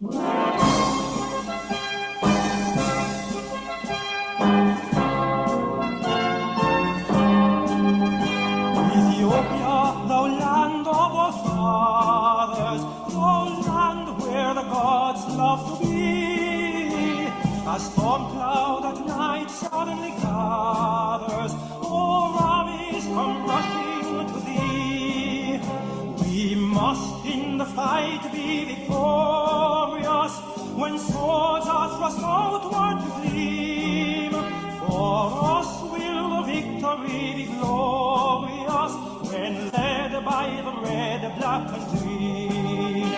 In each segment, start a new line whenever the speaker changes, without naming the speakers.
Ethiopia, thou land of our fathers, thou land where the gods love to be. A storm cloud at night suddenly gathers, all armies come rushing to thee. We must in the fight be victorious, when swords are thrust outward to gleam. For us will the victory be glorious, when led by the red, black, and green.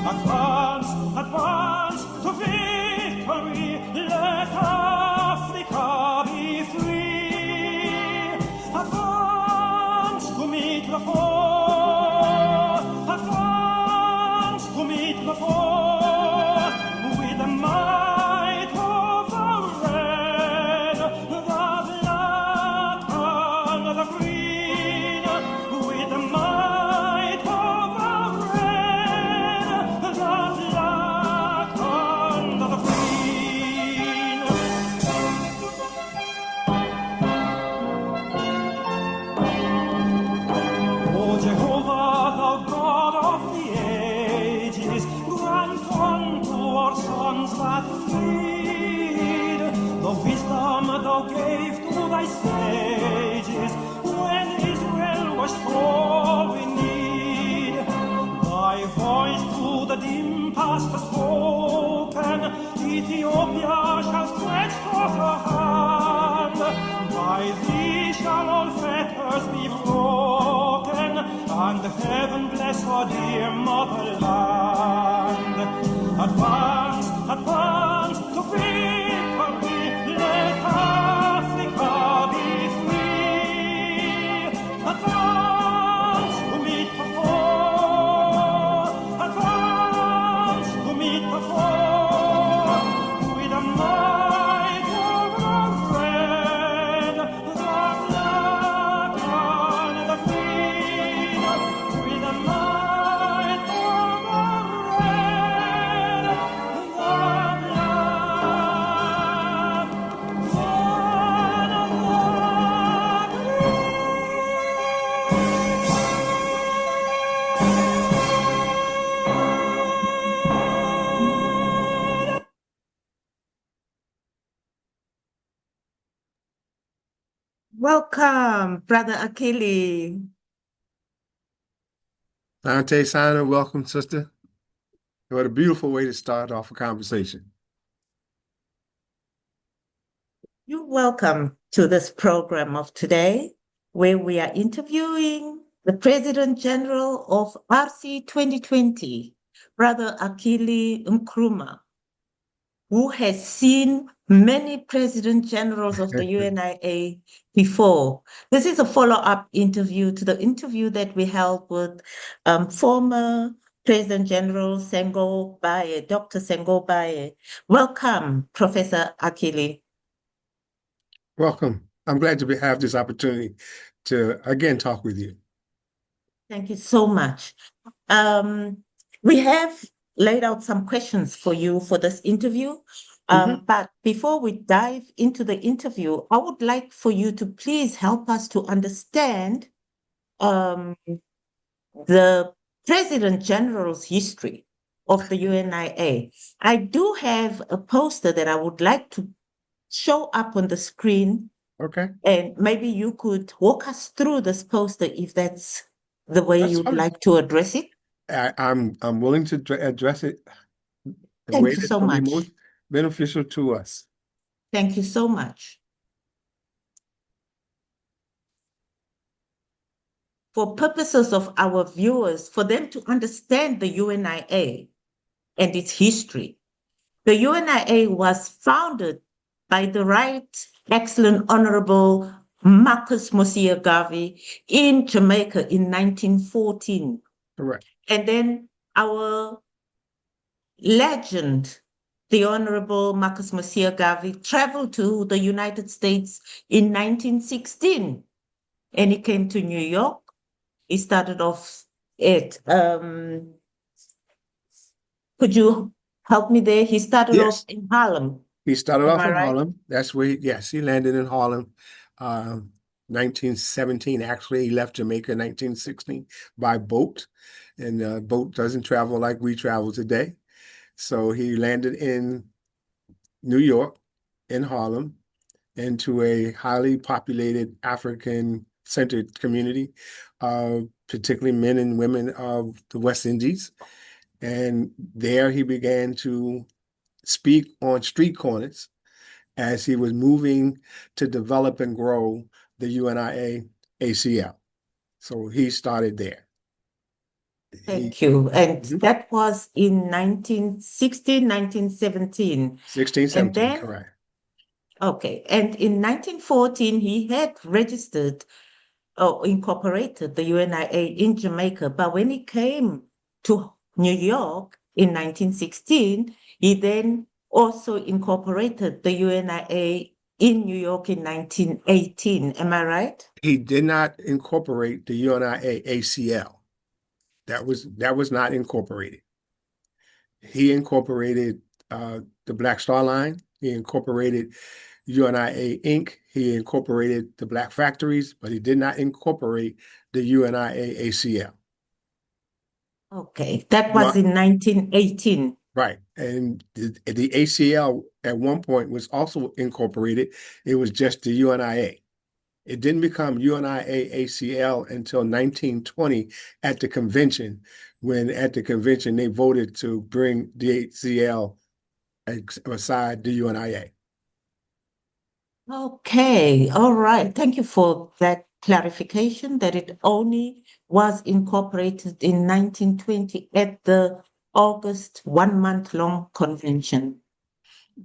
Advance, advance to victory, let Africa be free. Advance to meet the foe, advance to meet the foe, with the might of the red, the black, and the green, with the might of the red, the black, and the green. O Jehovah, thou God of the ages, grant unto our sons that need the wisdom thou gave to thy sages when Israel was sore in need. Thy voice to the dim past has spoken, Ethiopia shall stretch forth her hand. By thee shall all fetters be broken, and heaven bless our dear motherland. Advance, advance to victory, let Africa be free. Advance to meet the foe, advance to meet the foe, with the might of the red, the black, and the green, with the might of the red, the black, and the
Welcome, Brother Akili.
Dante Sana, welcome, sister. What a beautiful way to start off a conversation.
You're welcome to this program of today, where we are interviewing the President General of RC 2020, Brother Akili Nkrumah, who has seen many President Generals of the UNIA before. This is a follow-up interview to the interview that we held with former President General Sengo Baye, Dr. Sengo Baye. Welcome, Professor Akili.
Welcome. I'm glad to have this opportunity to again talk with you.
Thank you so much. We have laid out some questions for you for this interview. But before we dive into the interview, I would like for you to please help us to understand the President General's history of the UNIA. I do have a poster that I would like to show up on the screen.
Okay.
And maybe you could walk us through this poster if that's the way
That's
you'd
fine.
like to address it.
I'm willing to address it the
Thank
way
you
that's
so
going to be
much.
most beneficial to us.
Thank you so much. For purposes of our viewers, for them to understand the UNIA and its history, the UNIA was founded by the Right Excellent Honorable Marcus Mosier Garvey in Jamaica in 1914.
Correct.
And then our legend, the Honorable Marcus Mosier Garvey, traveled to the United States in 1916. And he came to New York. He started off at, could you help me there. He started off
Yes.
in Harlem.
He started
Am
off
I
in
right?
Harlem. That's where, yes, he landed in Harlem. 1917, actually, he left Jamaica in 1916 by boat. And boat doesn't travel like we travel today. So he landed in New York, in Harlem, into a highly populated African-centered community, particularly men and women of the West Indies. And there he began to speak on street corners as he was moving to develop and grow the UNIA ACL. So he started there. He
Thank you. And
Mhm.
that was in 1916, 1917.
16,
And
17,
then,
correct.
okay. And in 1914, he had registered or incorporated the UNIA in Jamaica. But when he came to New York in 1916, he then also incorporated the UNIA in New York in 1918. Am I right?
He did not incorporate the UNIA ACL. That was not incorporated. He incorporated the Black Star Line. He incorporated UNIA Inc. He incorporated the Black Factories, but he did not incorporate the UNIA ACL.
Okay, that was
Well,
in 1918.
right. And the ACL at one point was also incorporated. It was just the UNIA. It didn't become UNIA ACL until 1920 at the convention, when at the convention they voted to bring the ACL aside the UNIA.
Okay, all right. Thank you for that clarification that it only was incorporated in 1920 at the August 1 month long convention.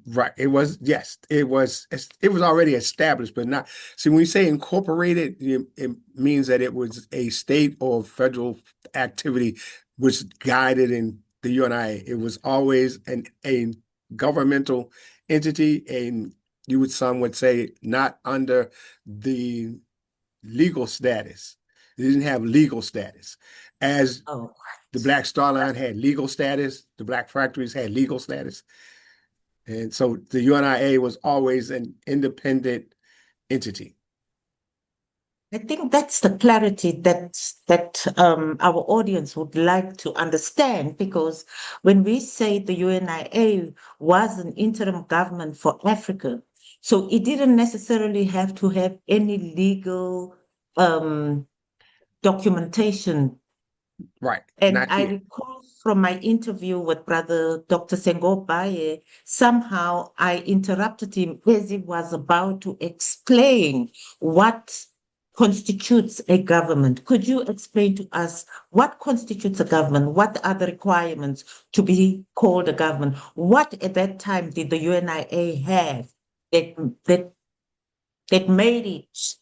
Right. It was, yes, it was already established, but not. See, when you say incorporated, it means that it was a state or federal activity which guided in the UNIA. It was always a governmental entity, and some would say not under the legal status. It didn't have legal status. As
Oh,
the Black Star Line had legal status, the Black Factories had legal status. And so the UNIA was always an independent entity.
I think that's the clarity that our audience would like to understand, because when we say the UNIA was an interim government for Africa, so it didn't necessarily have to have any legal um, documentation.
Right.
And
Not
I
here.
recall from my interview with Brother Dr. Sengo Baye, somehow I interrupted him as he was about to explain what constitutes a government. Could you explain to us what constitutes a government? What are the requirements to be called a government? What at that time did the UNIA have that that that made it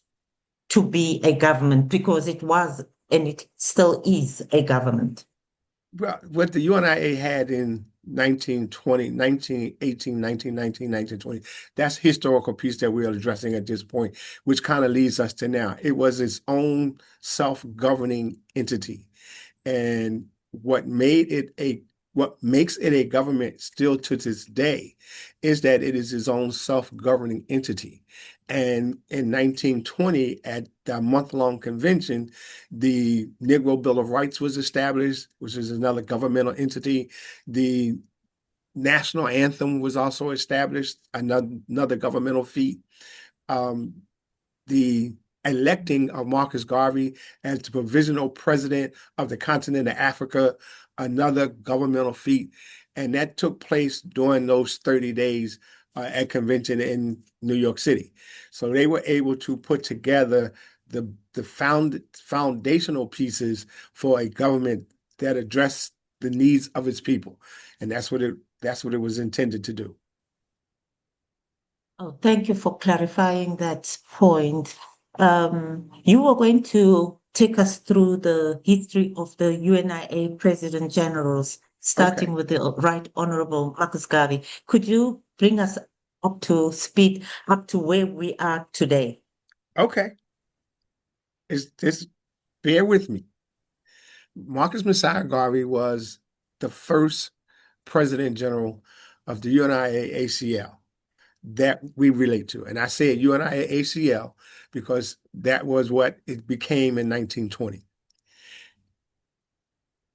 to be a government, because it was and it still is a government?
Well, what the UNIA had in 1920, 1918, 1919, 1920, that's historical piece that we are addressing at this point, which kind of leads us to now. It was its own self-governing entity. And what makes it a government still to this day is that it is its own self-governing entity. And in 1920, at the month-long convention, the Negro Bill of Rights was established, which is another governmental entity. The national anthem was also established, another governmental feat. Um, the electing of Marcus Garvey as the provisional president of the continent of Africa, another governmental feat. And that took place during those 30 days at convention in New York City. So they were able to put together the foundational pieces for a government that addressed the needs of its people. And that's what it was intended to do.
Oh, thank you for clarifying that point. You were going to take us through the history of the UNIA President Generals,
Okay.
starting with the Right Honorable Marcus Garvey. Could you bring us up to speed, up to where we are today?
Okay. Bear with me. Marcus Messiah Garvey was the first President General of the UNIA ACL that we relate to. And I say UNIA ACL because that was what it became in 1920.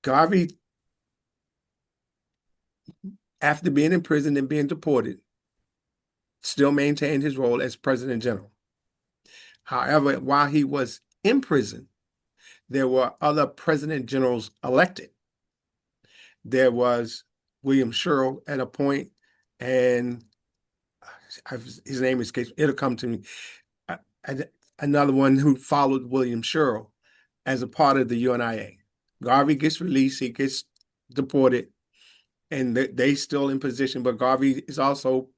Garvey, after being in prison and being deported, still maintained his role as President General. However, while he was in prison, there were other President Generals elected. There was William Sherrill at a point, and his name escapes. It'll come to me. Another one who followed William Sherrill as a part of the UNIA. Garvey gets released, he gets deported, and they still in position, but Garvey is also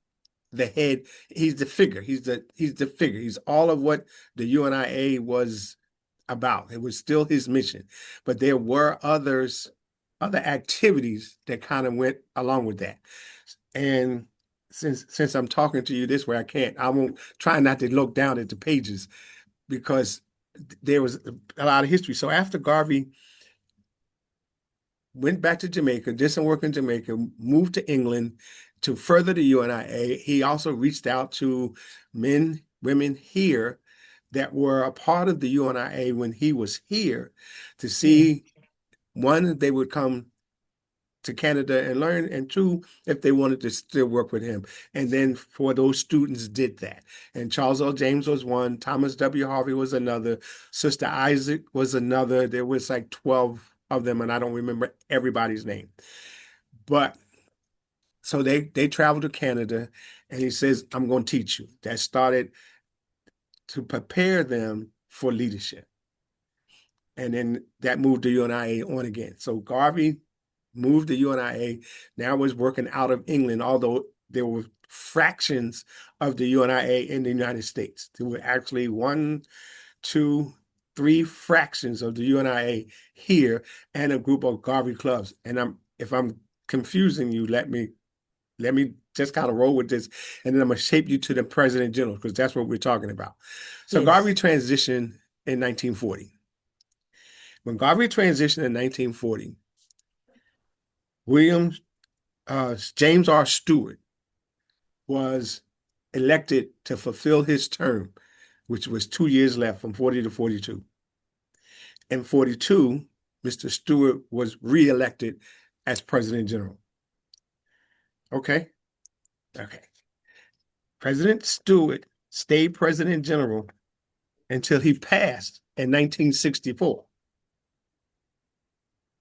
the head. He's the figure. He's the figure. He's all of what the UNIA was about. It was still his mission. But there were other activities that kind of went along with that. And since I'm talking to you this way, I won't try not to look down at the pages because there was a lot of history. So after Garvey went back to Jamaica, did some work in Jamaica, moved to England to further the UNIA, he also reached out to men, women here that were a part of the UNIA when he was here to see, one, they would come to Canada and learn, and two, if they wanted to still work with him. And then for those students did that. And Charles L. James was one, Thomas W. Harvey was another, Sister Isaac was another. There was like 12 of them, and I don't remember everybody's name. But so they traveled to Canada, and he says, I'm going to teach you. That started to prepare them for leadership. And then that moved the UNIA on again. So Garvey moved the UNIA, now was working out of England, although there were fractions of the UNIA in the United States. There were actually 1, 2, 3 fractions of the UNIA here and a group of Garvey clubs. And if I'm confusing you, let me just kind of roll with this, and then I'm going to shape you to the President General, because that's what we're talking about. So yes. Garvey transitioned in 1940. When Garvey transitioned in 1940, James R. Stewart was elected to fulfill his term, which was 2 years left from 40 to 42. In 42, Mr. Stewart was reelected as President General. Okay. President Stewart stayed President General until he passed in 1964.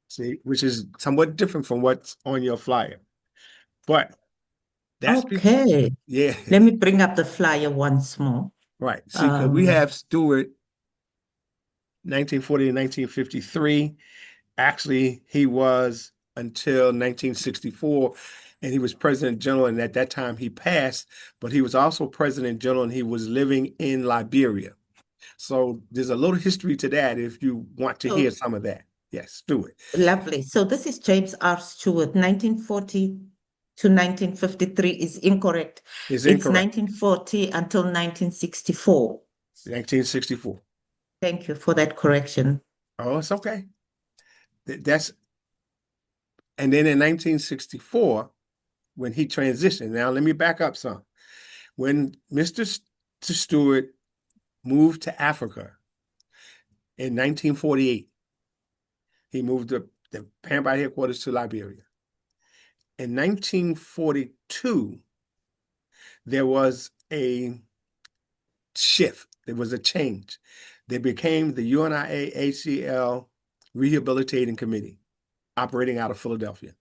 See, which is somewhat different from what's on your flyer. But that's
okay.
Yeah.
Let me bring up the flyer once more.
Right. See, because we have Stewart 1940 to 1953. Actually, he was until 1964, and he was President General, and at that time he passed, but he was also President General, and he was living in Liberia. So there's a little history to that if you want to hear some of that. Yes, Stewart.
Lovely. So this is James R. Stewart, 1940 to 1953 is incorrect.
It's incorrect.
It's 1940 until 1964.
1964.
Thank you for that correction.
Oh, it's okay. And then in 1964, when he transitioned, now let me back up some. When Mr. Stewart moved to Africa in 1948, he moved the Panbite headquarters to Liberia. In 1942, there was a shift. There was a change. They became the UNIA ACL Rehabilitating Committee, operating out of Philadelphia.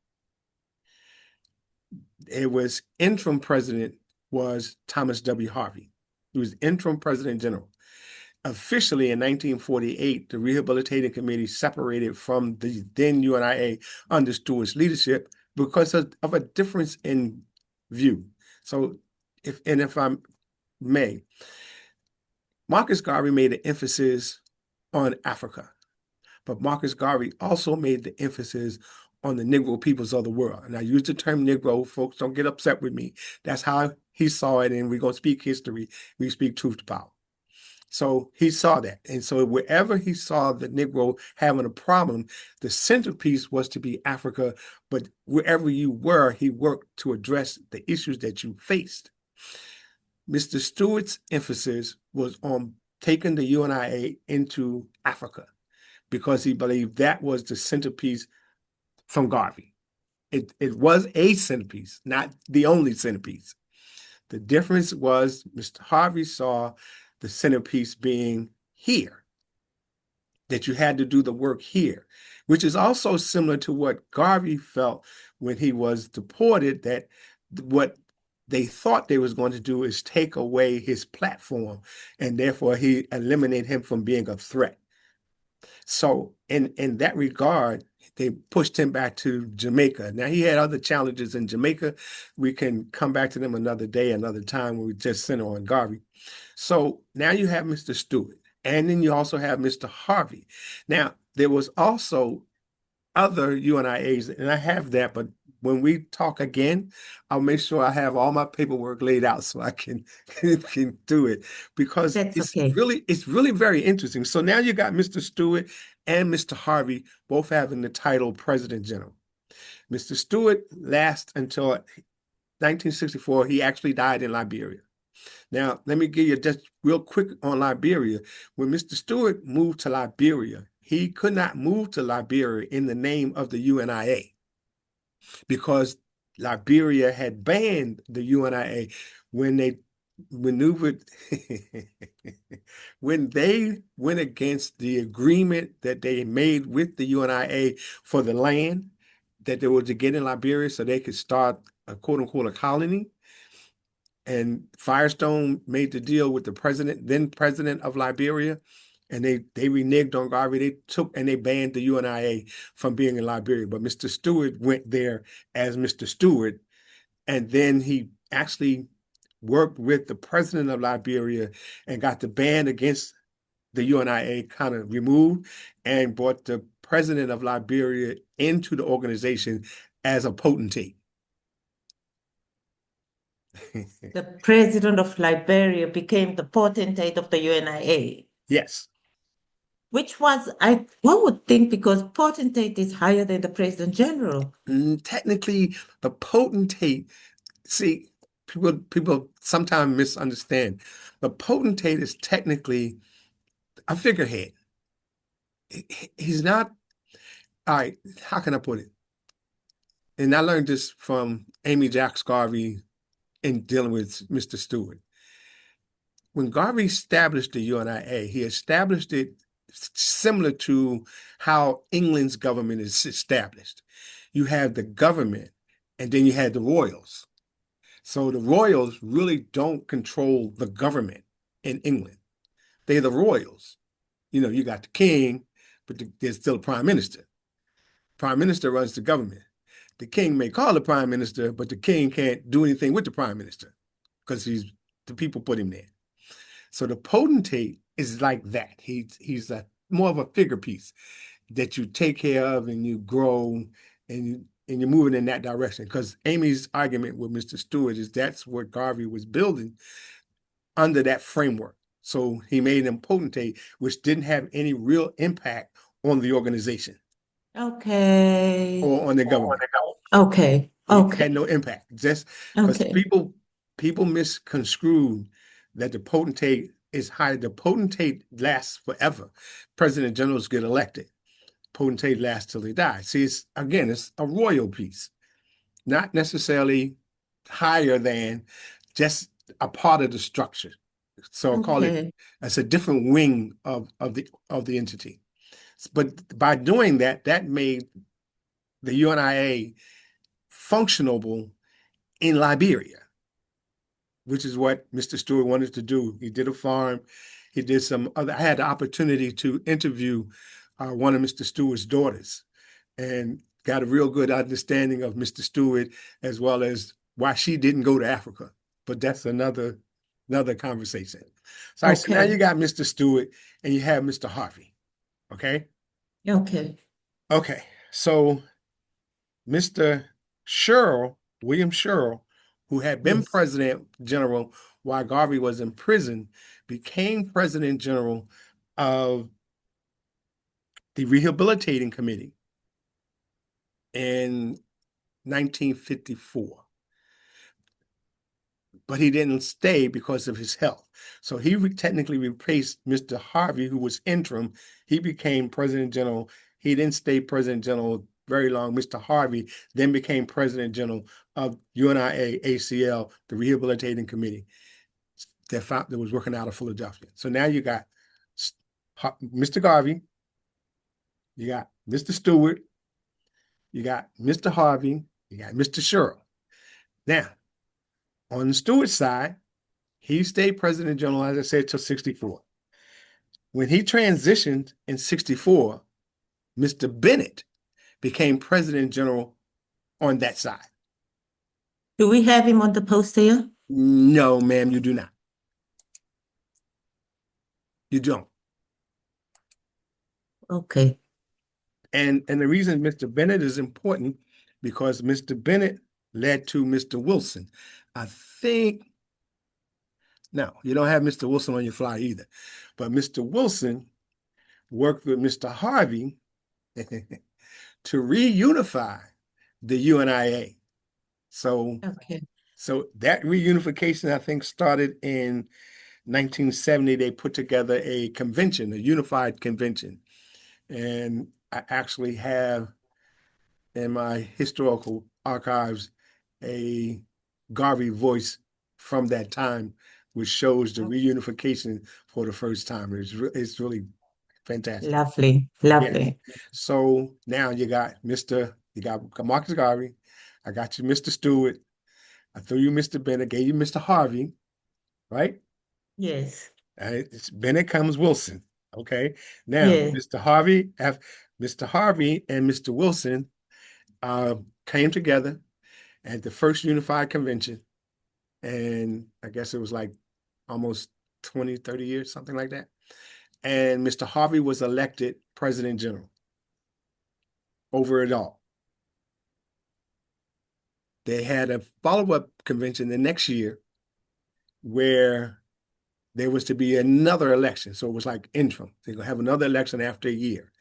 It was interim president was Thomas W. Harvey. He was interim President General. Officially in 1948, the Rehabilitating Committee separated from the then UNIA under Stewart's leadership because of a difference in view. So if I may, Marcus Garvey made an emphasis on Africa, but Marcus Garvey also made the emphasis on the Negro peoples of the world. And I use the term Negro, folks, don't get upset with me. That's how he saw it, and we're going to speak history. We speak truth to power. So he saw that. And so wherever he saw the Negro having a problem, the centerpiece was to be Africa. But wherever you were, he worked to address the issues that you faced. Mr. Stewart's emphasis was on taking the UNIA into Africa because he believed that was the centerpiece from Garvey. It was a centerpiece, not the only centerpiece. The difference was Mr. Harvey saw the centerpiece being here, that you had to do the work here, which is also similar to what Garvey felt when he was deported, that what they thought they was going to do is take away his platform, and therefore he eliminated him from being a threat. So in that regard, they pushed him back to Jamaica. Now, he had other challenges in Jamaica. We can come back to them another day, another time, when we just center on Garvey. So now you have Mr. Stewart, and then you also have Mr. Harvey. Now, there was also other UNIAs, and I have that, but when we talk again, I'll make sure I have all my paperwork laid out so I can do it, because
That's
it's really very interesting. So now you got Mr. Stewart and Mr. Harvey both having the title President General. Mr. Stewart lasts until 1964. He actually died in Liberia. Now, let me give you just real quick on Liberia. When Mr. Stewart moved to Liberia, he could not move to Liberia in the name of the UNIA because Liberia had banned the UNIA when they maneuvered, when they went against the agreement that they made with the UNIA for the land that they were to get in Liberia so they could start a quote unquote a colony. And Firestone made the deal with the then president of Liberia, and they reneged on Garvey. They took and they banned the UNIA from being in Liberia. But Mr. Stewart went there as Mr. Stewart, and then he actually worked with the president of Liberia and got the ban against the UNIA kind of removed, and brought the president of Liberia into the organization as a potentate.
The president of Liberia became the potentate of the UNIA.
Yes.
Which was, I would think, because potentate is higher than the president general.
Technically, the potentate, see, people sometimes misunderstand. The potentate is technically a figurehead. He's not, all right, how can I put it? And I learned this from Amy Jacques Garvey in dealing with Mr. Stewart. When Garvey established the UNIA, he established it similar to how England's government is established. You have the government, and then you had the royals. So the royals really don't control the government in England. They're the royals. You know, you got the king, but there's still a prime minister. Prime minister runs the government. The king may call the prime minister, but the king can't do anything with the prime minister because the people put him there. So the potentate is like that. He's more of a figure piece that you take care of and you grow and you're moving in that direction. Because Amy's argument with Mr. Stewart is that's what Garvey was building under that framework. So he made him potentate, which didn't have any real impact on the organization.
Okay.
Or on the government.
Okay.
It had no impact. Just because people misconstrued that the potentate is high. The potentate lasts forever. President generals get elected. Potentate lasts till they die. See, it's a royal piece, not necessarily higher than, just a part of the structure. So I'll call it as a different wing of the entity. But by doing that, that made the UNIA functionable in Liberia, which is what Mr. Stewart wanted to do. He did a farm. He did some other. I had the opportunity to interview one of Mr. Stewart's daughters and got a real good understanding of Mr. Stewart, as well as why she didn't go to Africa. But that's another conversation. So, so now you got Mr. Stewart and you have Mr. Harvey. Okay? Okay. So Mr. William Sherrill, who had been president general while Garvey was in prison, became President General of the Rehabilitating Committee in 1954. But he didn't stay because of his health. So he technically replaced Mr. Harvey, who was interim. He became President General. He didn't stay President General very long. Mr. Harvey then became President General of UNIA ACL, the Rehabilitating Committee that was working out of Philadelphia. So now you got Mr. Garvey, you got Mr. Stewart, you got Mr. Harvey, you got Mr. Sherrill. Now, on the Stewart side, he stayed President General, as I said, till 64. When he transitioned in 64, Mr. Bennett became President General on that side.
Do we have him on the poster here?
No, ma'am, you do not. You don't.
Okay.
And the reason Mr. Bennett is important because Mr. Bennett led to Mr. Wilson. I think, no, you don't have Mr. Wilson on your flyer either, but Mr. Wilson worked with Mr. Harvey to reunify the UNIA. So that reunification, I think, started in 1970. They put together a convention, a unified convention. And I actually have in my historical archives a Garvey voice from that time, which shows the reunification for the first time. It's really fantastic.
Lovely.
Yes. So now you got Marcus Garvey. I got you, Mr. Stewart. I threw you Mr. Bennett, gave you Mr. Harvey, right?
Yes.
It's Bennett comes Wilson. Okay. Now,
Yes.
Mr. Harvey and Mr. Wilson came together at the first Unified Convention. And I guess it was like almost 20, 30 years, something like that. And Mr. Harvey was elected President General over it all. They had a follow-up convention the next year where there was to be another election. So it was like interim. They're going to have another election after a year.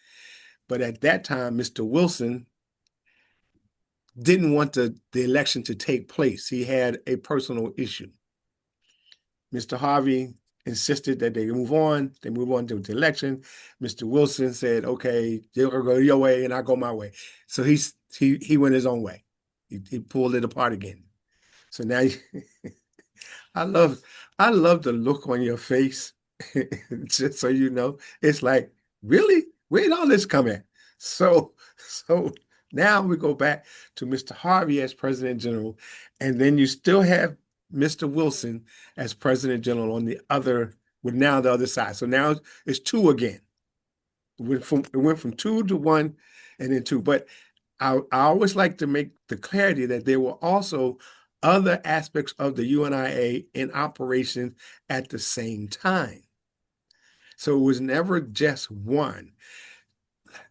But at that time, Mr. Wilson didn't want the election to take place. He had a personal issue. Mr. Harvey insisted that they move on. They move on to the election. Mr. Wilson said, okay, you're going to go your way and I go my way. So he went his own way. He pulled it apart again. So now I love the look on your face. Just so you know, it's like, really? Where did all this come at? So now we go back to Mr. Harvey as President General, and then you still have Mr. Wilson as President General on the other side. So now it's two again. It went from 2 to 1 and then 2. But I always like to make the clarity that there were also other aspects of the UNIA in operation at the same time. So it was never just one.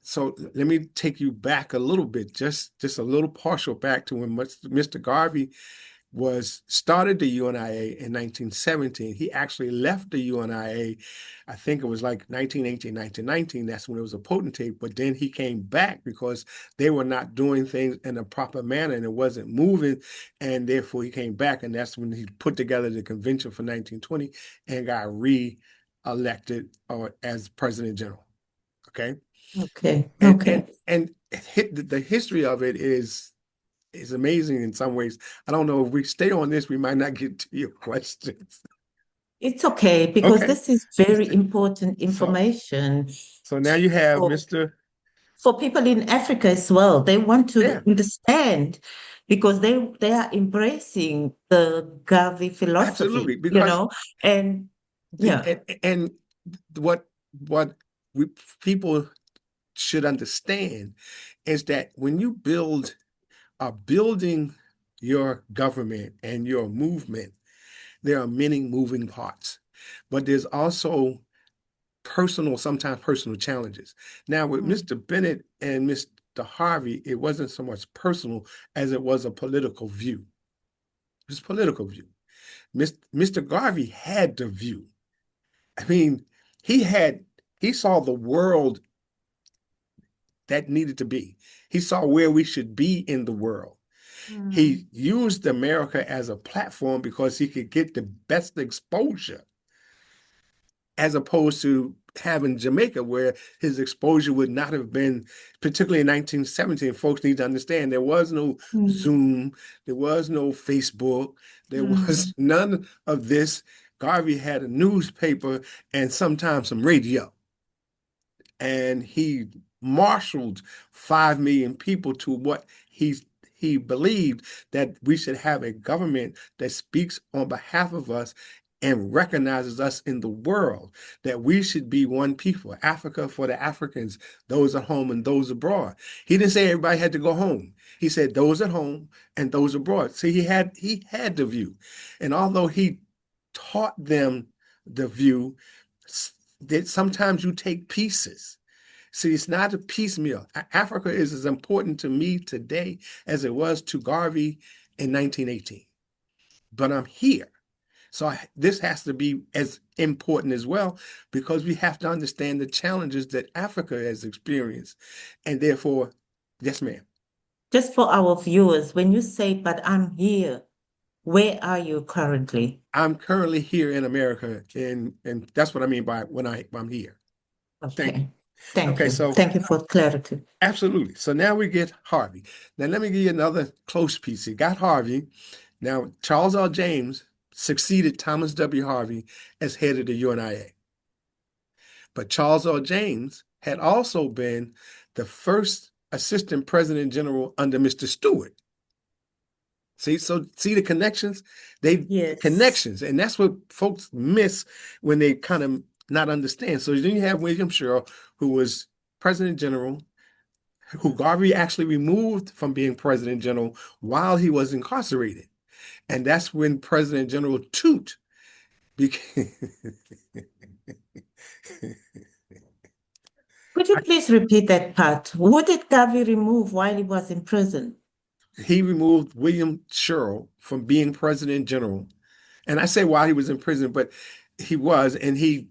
So let me take you back a little bit, just a little partial back to when Mr. Garvey started the UNIA in 1917. He actually left the UNIA, I think it was like 1918, 1919. That's when it was a potentate. But then he came back because they were not doing things in a proper manner and it wasn't moving. And therefore he came back. And that's when he put together the convention for 1920 and got re-elected as President General. Okay. And the history of it is amazing in some ways. I don't know if we stay on this, we might not get to your questions.
It's okay, because this is very important information.
So now you have
for people in Africa as well. They want to understand because they are embracing the Garvey philosophy.
Absolutely, because
and
what people should understand is that when you are building your government and your movement, there are many moving parts, but there's also sometimes personal challenges. Now with Mr. Bennett and Mr. Harvey, it wasn't so much personal as it was a political view. It was a political view. Mr. Garvey had the view. I mean, he saw the world that needed to be. He saw where we should be in the world. He used America as a platform because he could get the best exposure, as opposed to having Jamaica, where his exposure would not have been, particularly in 1917. Folks need to understand there was no Zoom, there was no Facebook, there was none of this. Garvey had a newspaper and sometimes some radio. And he marshaled 5 million people to what he believed, that we should have a government that speaks on behalf of us and recognizes us in the world, that we should be one people, Africa for the Africans, those at home and those abroad. He didn't say everybody had to go home. He said those at home and those abroad. So he had the view. And although he taught them the view, that sometimes you take pieces. See, it's not a piecemeal. Africa is as important to me today as it was to Garvey in 1918. But I'm here. So this has to be as important as well, because we have to understand the challenges that Africa has experienced. And therefore, yes, ma'am.
Just for our viewers, when you say, but I'm here, where are you currently?
I'm currently here in America, and that's what I mean by when I'm here. Thank you.
Thank you.
So
thank you for clarity.
Absolutely. So now we get Harvey. Now let me give you another close piece. You got Harvey. Now Charles L. James succeeded Thomas W. Harvey as head of the UNIA. But Charles L. James had also been the first assistant president general under Mr. Stewart. See the connections? Connections. And that's what folks miss when they kind of not understand. So then you have William Sherrill, who was president general, who Garvey actually removed from being president general while he was incarcerated. And that's when President General Toot became.
Could you please repeat that part? Who did Garvey remove while he was in prison?
He removed William Sherrill from being president general. And I say while he was in prison, but he was, and he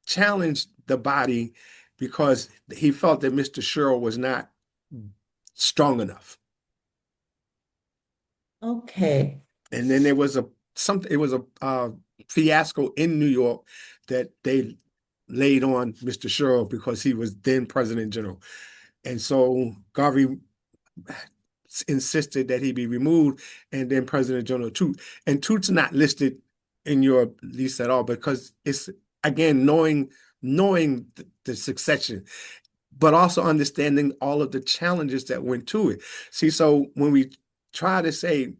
challenged the body because he felt that Mr. Sherrill was not strong enough.
Okay.
And then there was a fiasco in New York that they laid on Mr. Sherrill because he was then president general. And so Garvey insisted that he be removed, and then President General Toot. And Toot's not listed in your list at all, because it's, again, knowing the succession, but also understanding all of the challenges that went to it. See, so when we try to say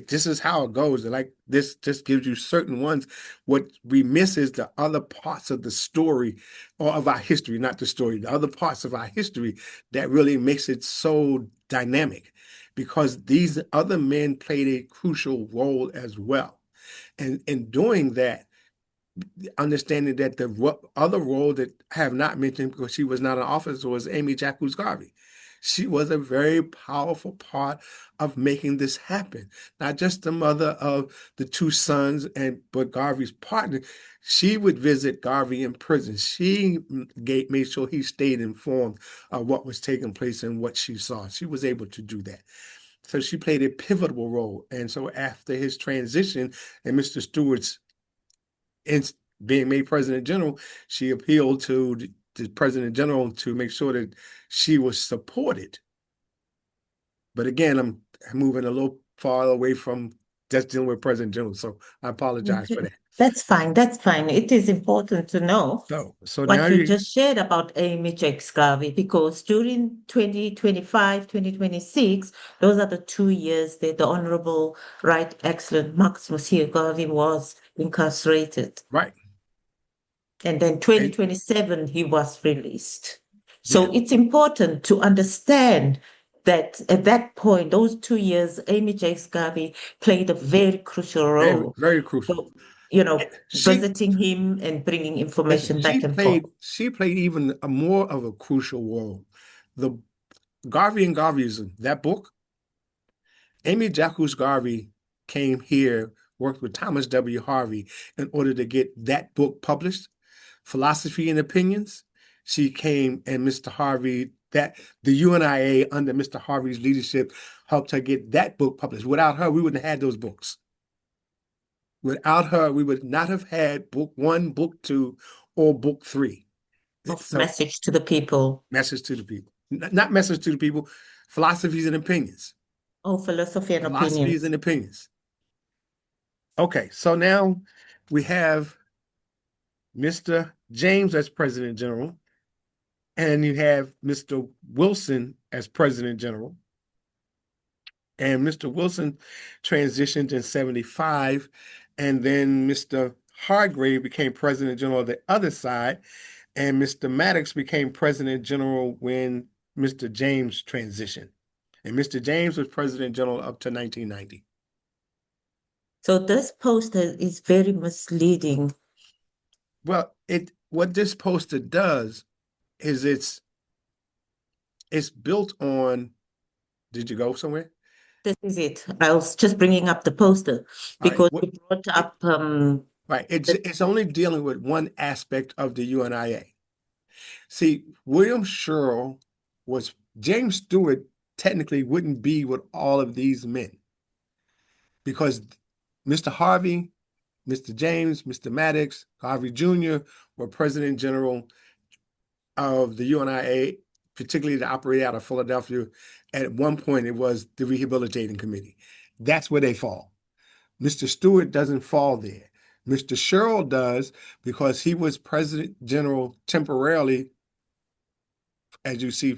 this is how it goes, and like this just gives you certain ones, what we miss is the other parts of the story, or of our history, not the story, the other parts of our history that really makes it so dynamic, because these other men played a crucial role as well. And in doing that, understanding that the other role that I have not mentioned, because she was not an officer, was Amy Jacques Garvey. She was a very powerful part of making this happen. Not just the mother of the 2 sons, but Garvey's partner. She would visit Garvey in prison. She made sure he stayed informed of what was taking place and what she saw. She was able to do that. So she played a pivotal role. And so after his transition and Mr. Stewart's being made president general, she appealed to the president general to make sure that she was supported. But again, I'm moving a little far away from just dealing with president general, so I apologize for that.
That's fine. That's fine. It is important to know
so
what
now
you just shared about Amy Jacques Garvey, because during 2025, 2026, those are the 2 years that the Honorable Right Excellent Maximus here Garvey was incarcerated.
Right.
And then 2027, he was released. So it's important to understand that at that point, those 2 years, Amy Jacques Garvey played a very crucial role.
Very, very crucial.
So, visiting him and bringing information back and forth.
She played even more of a crucial role. The Garvey and Garveyism, that book, Amy Jacques Garvey came here worked with Thomas W. Harvey in order to get that book published, Philosophy and Opinions. She came and Mr. Harvey, that the UNIA under Mr. Harvey's leadership helped her get that book published. Without her, we wouldn't have had those books. Without her, we would not have had book 1, book 2, or book 3. So,
Message to the people.
message to the people. Not message to the people, philosophies and opinions.
Oh, philosophy and
Philosophies
opinions.
and opinions. Okay, so now we have Mr. James as President General, and you have Mr. Wilson as President General. And Mr. Wilson transitioned in 75, and then Mr. Hargrave became President General of the other side, and Mr. Maddox became President General when Mr. James transitioned. And Mr. James was President General up to 1990.
So this poster is very misleading.
Well, what this poster does is it's built on. Did you go somewhere?
This is it. I was just bringing up the poster because
Right.
you brought up
Right. It's only dealing with one aspect of the UNIA. See, William Sherrill James Stewart technically wouldn't be with all of these men because Mr. Harvey, Mr. James, Mr. Maddox, Harvey Jr. were President General of the UNIA, particularly to operate out of Philadelphia. At one point, it was the Rehabilitating Committee. That's where they fall. Mr. Stewart doesn't fall there. Mr. Sherrill does because he was President General temporarily, as you see,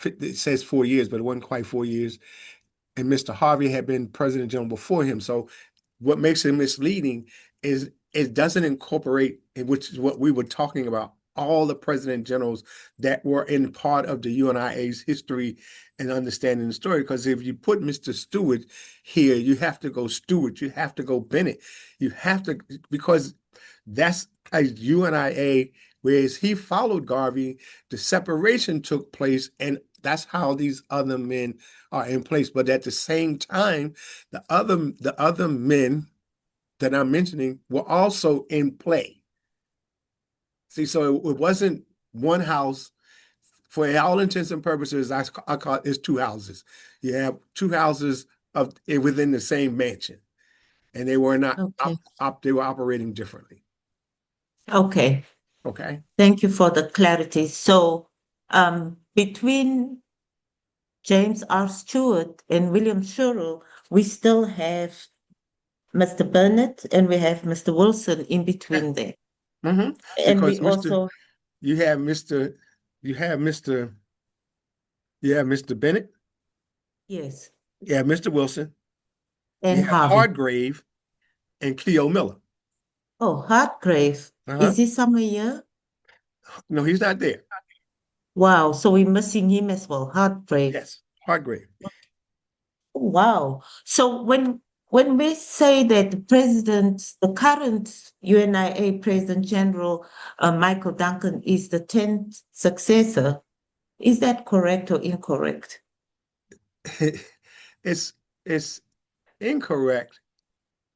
it says 4 years, but it wasn't quite 4 years. And Mr. Harvey had been President General before him. So what makes it misleading is it doesn't incorporate, which is what we were talking about, all the President Generals that were in part of the UNIA's history and understanding the story. Because if you put Mr. Stewart here, you have to go Stewart, you have to go Bennett, you have to, because that's a UNIA, whereas he followed Garvey, the separation took place, and that's how these other men are in place. But at the same time, the other men that I'm mentioning were also in play. See, so it wasn't one house. For all intents and purposes, I call it's two houses. You have two houses within the same mansion, and they were not
Okay.
they were operating differently.
Okay.
Okay.
Thank you for the clarity. So between James R. Stewart and William Sherrill, we still have Mr. Burnett and we have Mr. Wilson in between there.
Mm-hmm.
And we
Because
also
you have Mr. Bennett,
yes,
you have Mr. Wilson,
and
you have
Harvey.
Hargrave and Cleo Miller.
Oh, Hargrave. Is he somewhere here?
No, he's not there.
Wow, so we're missing him as well, Hargrave.
Yes, Hargrave.
Wow. So when we say that the current UNIA President General Michael Duncan is the 10th successor, is that correct or incorrect?
It's incorrect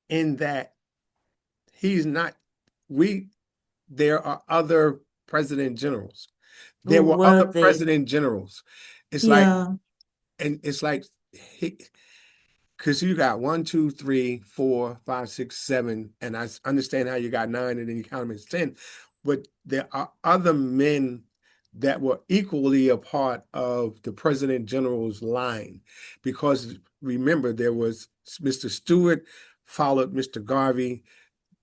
in that he's not. There are other president generals. There were other president generals. It's
Yeah.
like because you got 1, 2, 3, 4, 5, 6, 7, and I understand how you got 9, and then you count them as 10. But there are other men that were equally a part of the President General's line, because remember, there was Mr. Stewart, followed Mr. Garvey.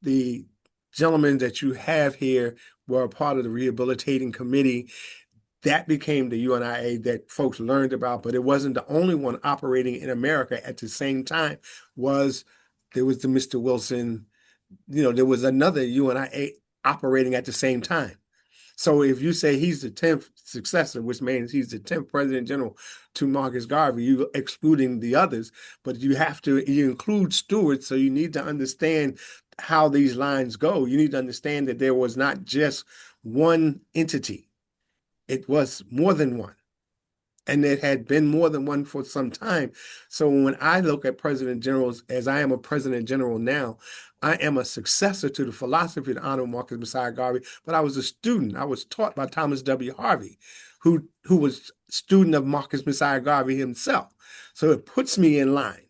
The gentlemen that you have here were a part of the Rehabilitating Committee. That became the UNIA that folks learned about, but it wasn't the only one operating in America at the same time. There was the Mr. Wilson, there was another UNIA operating at the same time. So if you say he's the 10th successor, which means he's the 10th President General to Marcus Garvey, you're excluding the others, but you include Stewart, so you need to understand how these lines go. You need to understand that there was not just one entity. It was more than one. And it had been more than one for some time. So when I look at president generals, as I am a president general now, I am a successor to the philosophy of the Honorable Marcus Messiah Garvey, but I was a student. I was taught by Thomas W. Harvey, who was a student of Marcus Messiah Garvey himself. So it puts me in line.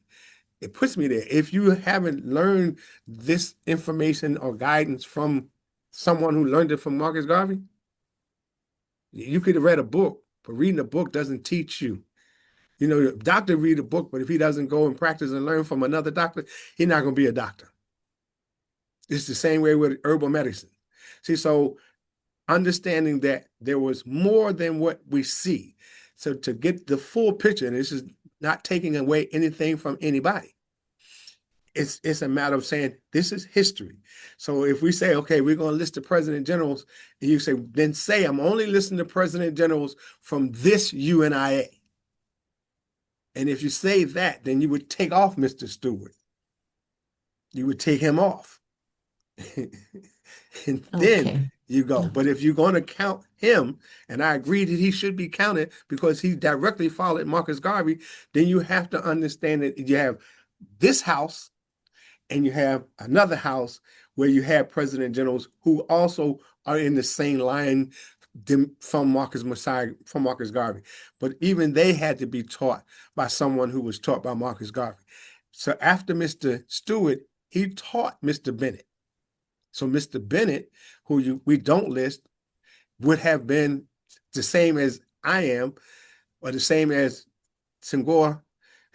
It puts me there. If you haven't learned this information or guidance from someone who learned it from Marcus Garvey, you could have read a book, but reading a book doesn't teach you. You know, a doctor read a book, but if he doesn't go and practice and learn from another doctor, he's not going to be a doctor. It's the same way with herbal medicine. See, so understanding that there was more than what we see. So to get the full picture, and this is not taking away anything from anybody. It's a matter of saying this is history. So if we say, okay, we're going to list the president generals, and you say, then say I'm only listing the president generals from this UNIA. And if you say that, then you would take off Mr. Stewart. You would take him off. And then you go. But if you're going to count him, and I agree that he should be counted because he directly followed Marcus Garvey, then you have to understand that you have this house and you have another house where you have president generals who also are in the same line from Marcus Garvey. But even they had to be taught by someone who was taught by Marcus Garvey. So after Mr. Stewart, he taught Mr. Bennett. So Mr. Bennett, who we don't list, would have been the same as I am, or the same as Senghor.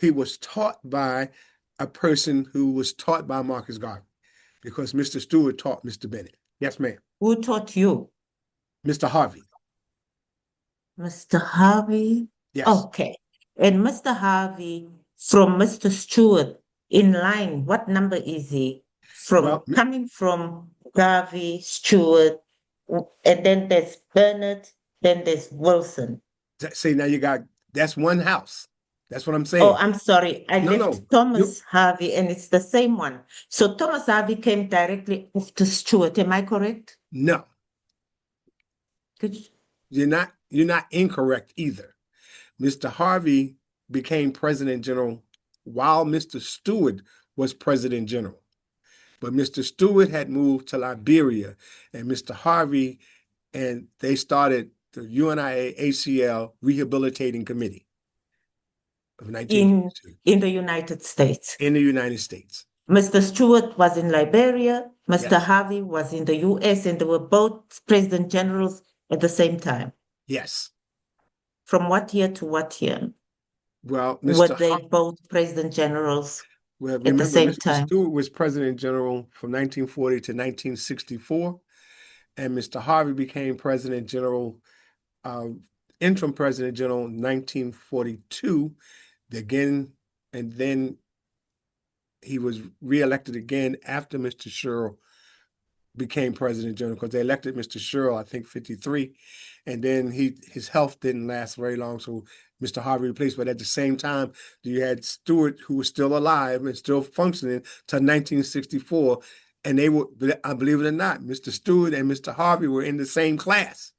He was taught by a person who was taught by Marcus Garvey, because Mr. Stewart taught Mr. Bennett. Yes, ma'am.
Who taught you?
Mr. Harvey.
Mr. Harvey?
Yes.
Okay. And Mr. Harvey, from Mr. Stewart, in line, what number is he? Coming from Garvey, Stewart, and then there's Bennett, then there's Wilson.
See, now that's one house. That's what I'm saying.
Oh, I'm sorry. I left Thomas Harvey, and it's the same one. So Thomas Harvey came directly after Stewart. Am I correct?
No. You're not incorrect either. Mr. Harvey became president general while Mr. Stewart was president general. But Mr. Stewart had moved to Liberia, and Mr. Harvey, and they started the UNIA ACL Rehabilitating Committee of 1952.
In the United States.
In the United States.
Mr. Stewart was in Liberia, Mr. Harvey was in the US, and they were both president generals at the same time.
Yes.
From what year to what year?
Well,
were they both president generals at the same time?
Mr. Stewart was president general from 1940 to 1964, and Mr. Harvey became president general, interim president general in 1942. Again, and then he was reelected again after Mr. Sherrill became president general, because they elected Mr. Sherrill, I think, 1953, and then his health didn't last very long, so Mr. Harvey replaced. But at the same time, you had Stewart, who was still alive and still functioning till 1964, and they were, I believe it or not, Mr. Stewart and Mr. Harvey were in the same class.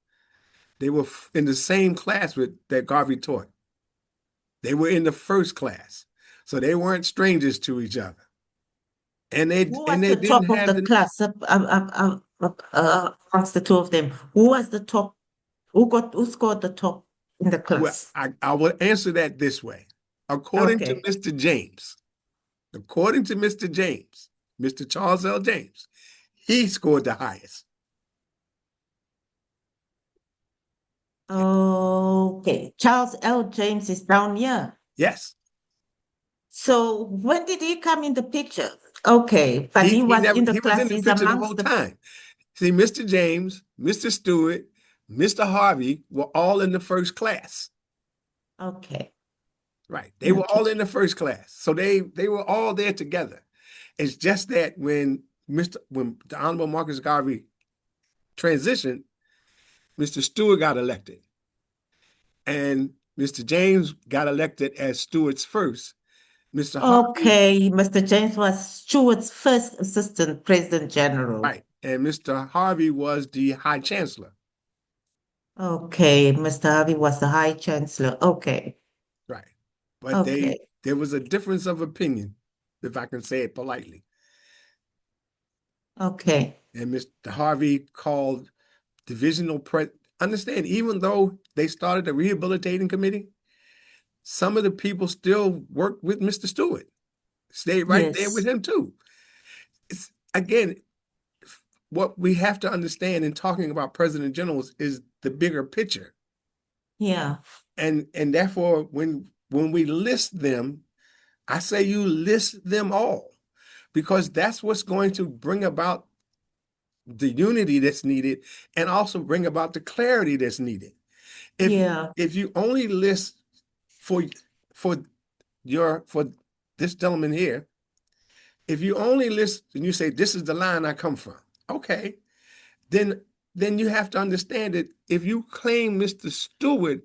They were in the same class that Garvey taught. They were in the first class, so they weren't strangers to each other. And they
Who was
and they
the
didn't
top
have
of the class amongst the two of them? Who was the top? Who scored the top in the class?
Well, I will answer that this way. According to Mr. James, Mr. Charles L. James, he scored the highest.
Okay, Charles L. James is down here.
Yes.
So when did he come in the picture? Okay, but he was in the class.
He was in the picture the whole time. See, Mr. James, Mr. Stewart, Mr. Harvey were all in the first class.
Okay.
Right. They were all in the first class. So they were all there together. It's just that when the Honorable Marcus Garvey transitioned, Mr. Stewart got elected. And Mr. James got elected as Stewart's first. Mr.
James was Stewart's first assistant president general.
Right. And Mr. Harvey was the High Chancellor.
Okay, Mr. Harvey was the High Chancellor. Okay,
Right. But
okay,
there was a difference of opinion, if I can say it politely.
okay.
And Mr. Harvey called divisional understand, even though they started a rehabilitating committee, some of the people still worked with Mr. Stewart, stayed right there with
Yes,
him too. It's again, what we have to understand in talking about president generals is the bigger picture.
yeah,
And therefore, when we list them, I say you list them all, because that's what's going to bring about the unity that's needed and also bring about the clarity that's needed. If
yeah,
if you only list for for for this gentleman here, if you only list and you say this is the line I come from, okay, then you have to understand that if you claim Mr. Stewart,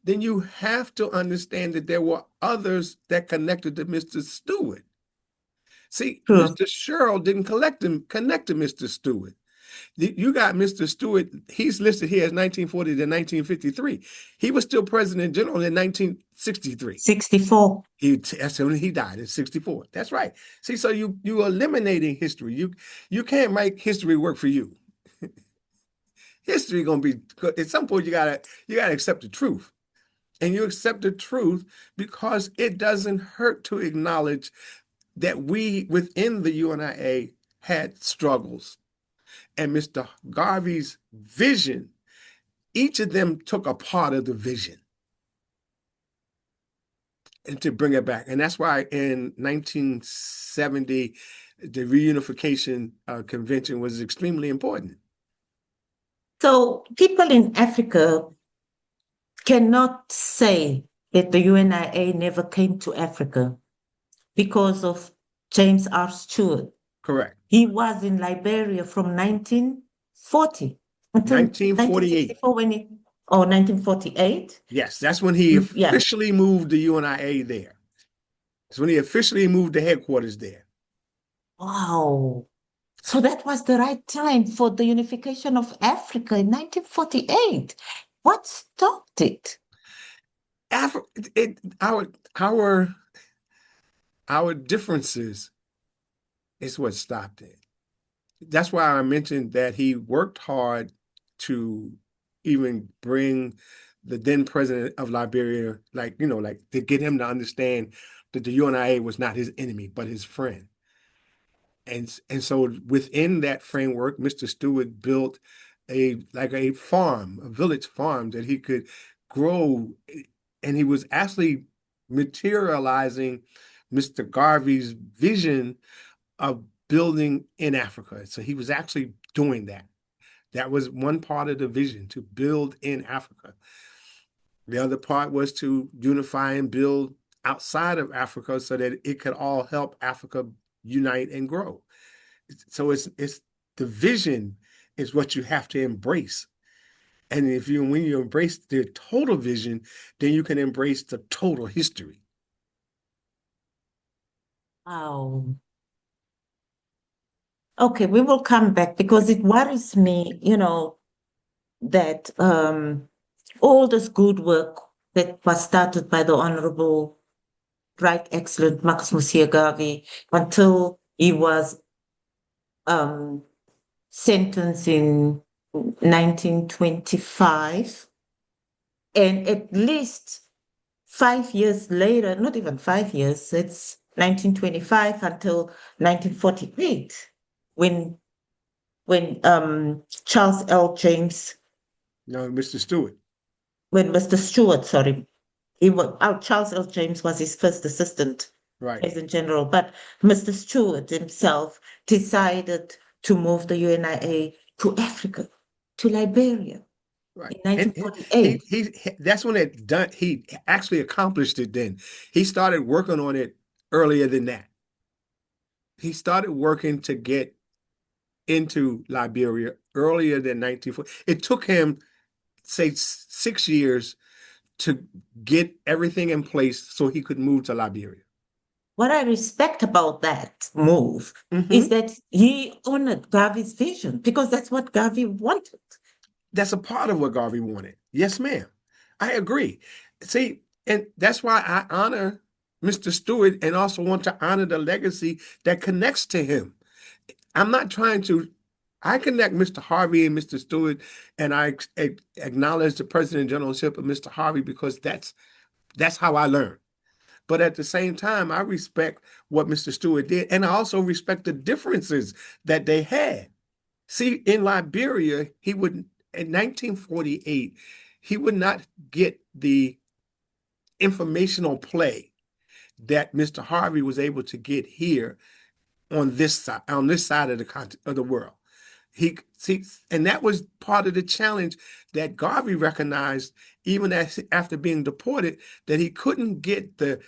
then you have to understand that there were others that connected to Mr. Stewart. See,
true.
Mr. Sherrill didn't connect to Mr. Stewart. You got Mr. Stewart, he's listed here as 1940 to 1953. He was still president general in 1963.
64.
That's when he died in 64. That's right. See, so you eliminating history. You can't make history work for you. History gonna be, at some point you gotta accept the truth. And you accept the truth because it doesn't hurt to acknowledge that we within the UNIA had struggles. And Mr. Garvey's vision, each of them took a part of the vision and to bring it back. And that's why in 1970, the reunification convention was extremely important.
So people in Africa cannot say that the UNIA never came to Africa because of James R. Stewart.
Correct.
He was in Liberia from 1940 until
1948.
1964 when he, or 1948.
Yes, that's when he
Yeah.
officially moved the UNIA there. That's when he officially moved the headquarters there.
Wow. So that was the right time for the unification of Africa in 1948. What stopped it?
Our differences is what stopped it. That's why I mentioned that he worked hard to even bring the then president of Liberia, like to get him to understand that the UNIA was not his enemy, but his friend. And so within that framework, Mr. Stewart built a farm, a village farm that he could grow, and he was actually materializing Mr. Garvey's vision of building in Africa. So he was actually doing that. That was one part of the vision, to build in Africa. The other part was to unify and build outside of Africa so that it could all help Africa unite and grow. So it's the vision is what you have to embrace. And when you embrace the total vision, then you can embrace the total history.
Wow. Okay, we will come back because it worries me, that all this good work that was started by the Honorable Right Excellent Marcus Mosier Garvey until he was sentenced in 1925, and at least 5 years later, not even 5 years, it's 1925 until 1948, when Charles L. James,
No, Mr. Stewart.
when Mr. Stewart, sorry, Charles L. James was his first assistant,
Right.
President General, but Mr. Stewart himself decided to move the UNIA to Africa, to Liberia.
Right.
In 1948.
He that's when he actually accomplished it then. He started working on it earlier than that. He started working to get into Liberia earlier than 1940. It took him, say, 6 years to get everything in place so he could move to Liberia.
What I respect about that move is that he honored Garvey's vision, because that's what Garvey wanted.
That's a part of what Garvey wanted. Yes, ma'am. I agree. See, and that's why I honor Mr. Stewart and also want to honor the legacy that connects to him. I'm not trying to, I connect Mr. Harvey and Mr. Stewart, and I acknowledge the president generalship of Mr. Harvey because that's how I learned. But at the same time, I respect what Mr. Stewart did, and I also respect the differences that they had. See, in Liberia, he would, in 1948, he would not get the informational play that Mr. Harvey was able to get here on this side of the continent of the world. He see, and that was part of the challenge that Garvey recognized, even after being deported, that he couldn't get the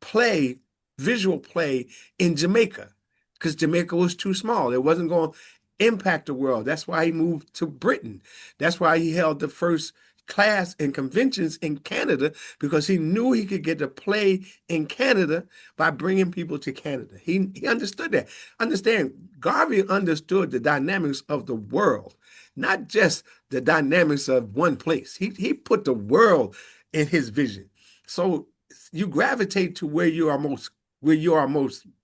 play, visual play in Jamaica, because Jamaica was too small. It wasn't going to impact the world. That's why he moved to Britain. That's why he held the first class and conventions in Canada, because he knew he could get to play in Canada by bringing people to Canada. He understood that. Understand, Garvey understood the dynamics of the world, not just the dynamics of one place. He put the world in his vision. So you gravitate to where you are most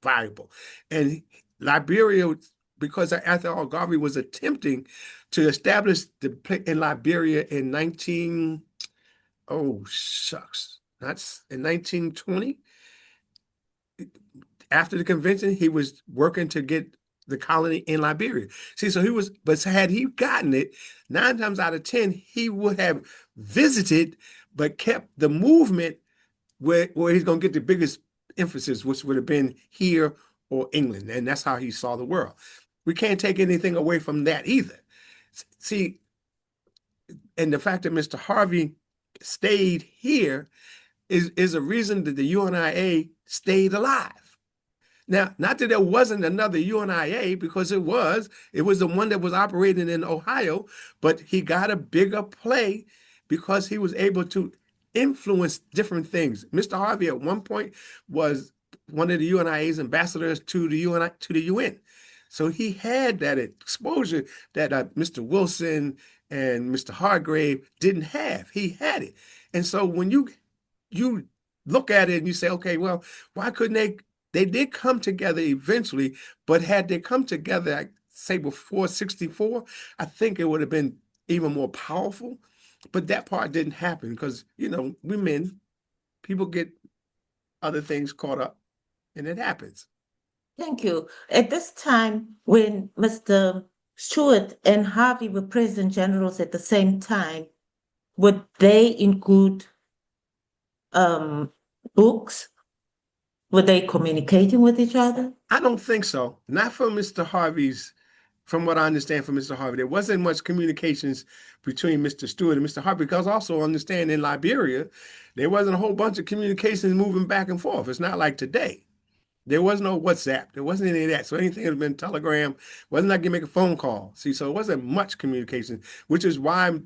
valuable. And Liberia, because after all, Garvey was attempting to establish in Liberia in 1920. After the convention, he was working to get the colony in Liberia. See, but had he gotten it, 9 times out of 10, he would have visited, but kept the movement where he's going to get the biggest emphasis, which would have been here or England. And that's how he saw the world. We can't take anything away from that either. See, and the fact that Mr. Harvey stayed here is a reason that the UNIA stayed alive. Now, not that there wasn't another UNIA, because it was the one that was operating in Ohio, but he got a bigger play because he was able to influence different things. Mr. Harvey at one point was one of the UNIA's ambassadors to the UN. So he had that exposure that Mr. Wilson and Mr. Hargrave didn't have. He had it. And so when you look at it and you say, okay, well, why couldn't they did come together eventually, but had they come together, say before 64, I think it would have been even more powerful. But that part didn't happen because, we men, people get other things caught up, and it happens.
Thank you. At this time, when Mr. Stewart and Harvey were president generals at the same time, would they include books? Were they communicating with each other?
I don't think so. Not from Mr. Harvey's. From what I understand from Mr. Harvey, there wasn't much communications between Mr. Stewart and Mr. Harvey, because also understand in Liberia, there wasn't a whole bunch of communications moving back and forth. It's not like today. There was no WhatsApp. There wasn't any of that. So anything that had been Telegram, wasn't like you make a phone call. See, so it wasn't much communication, which is why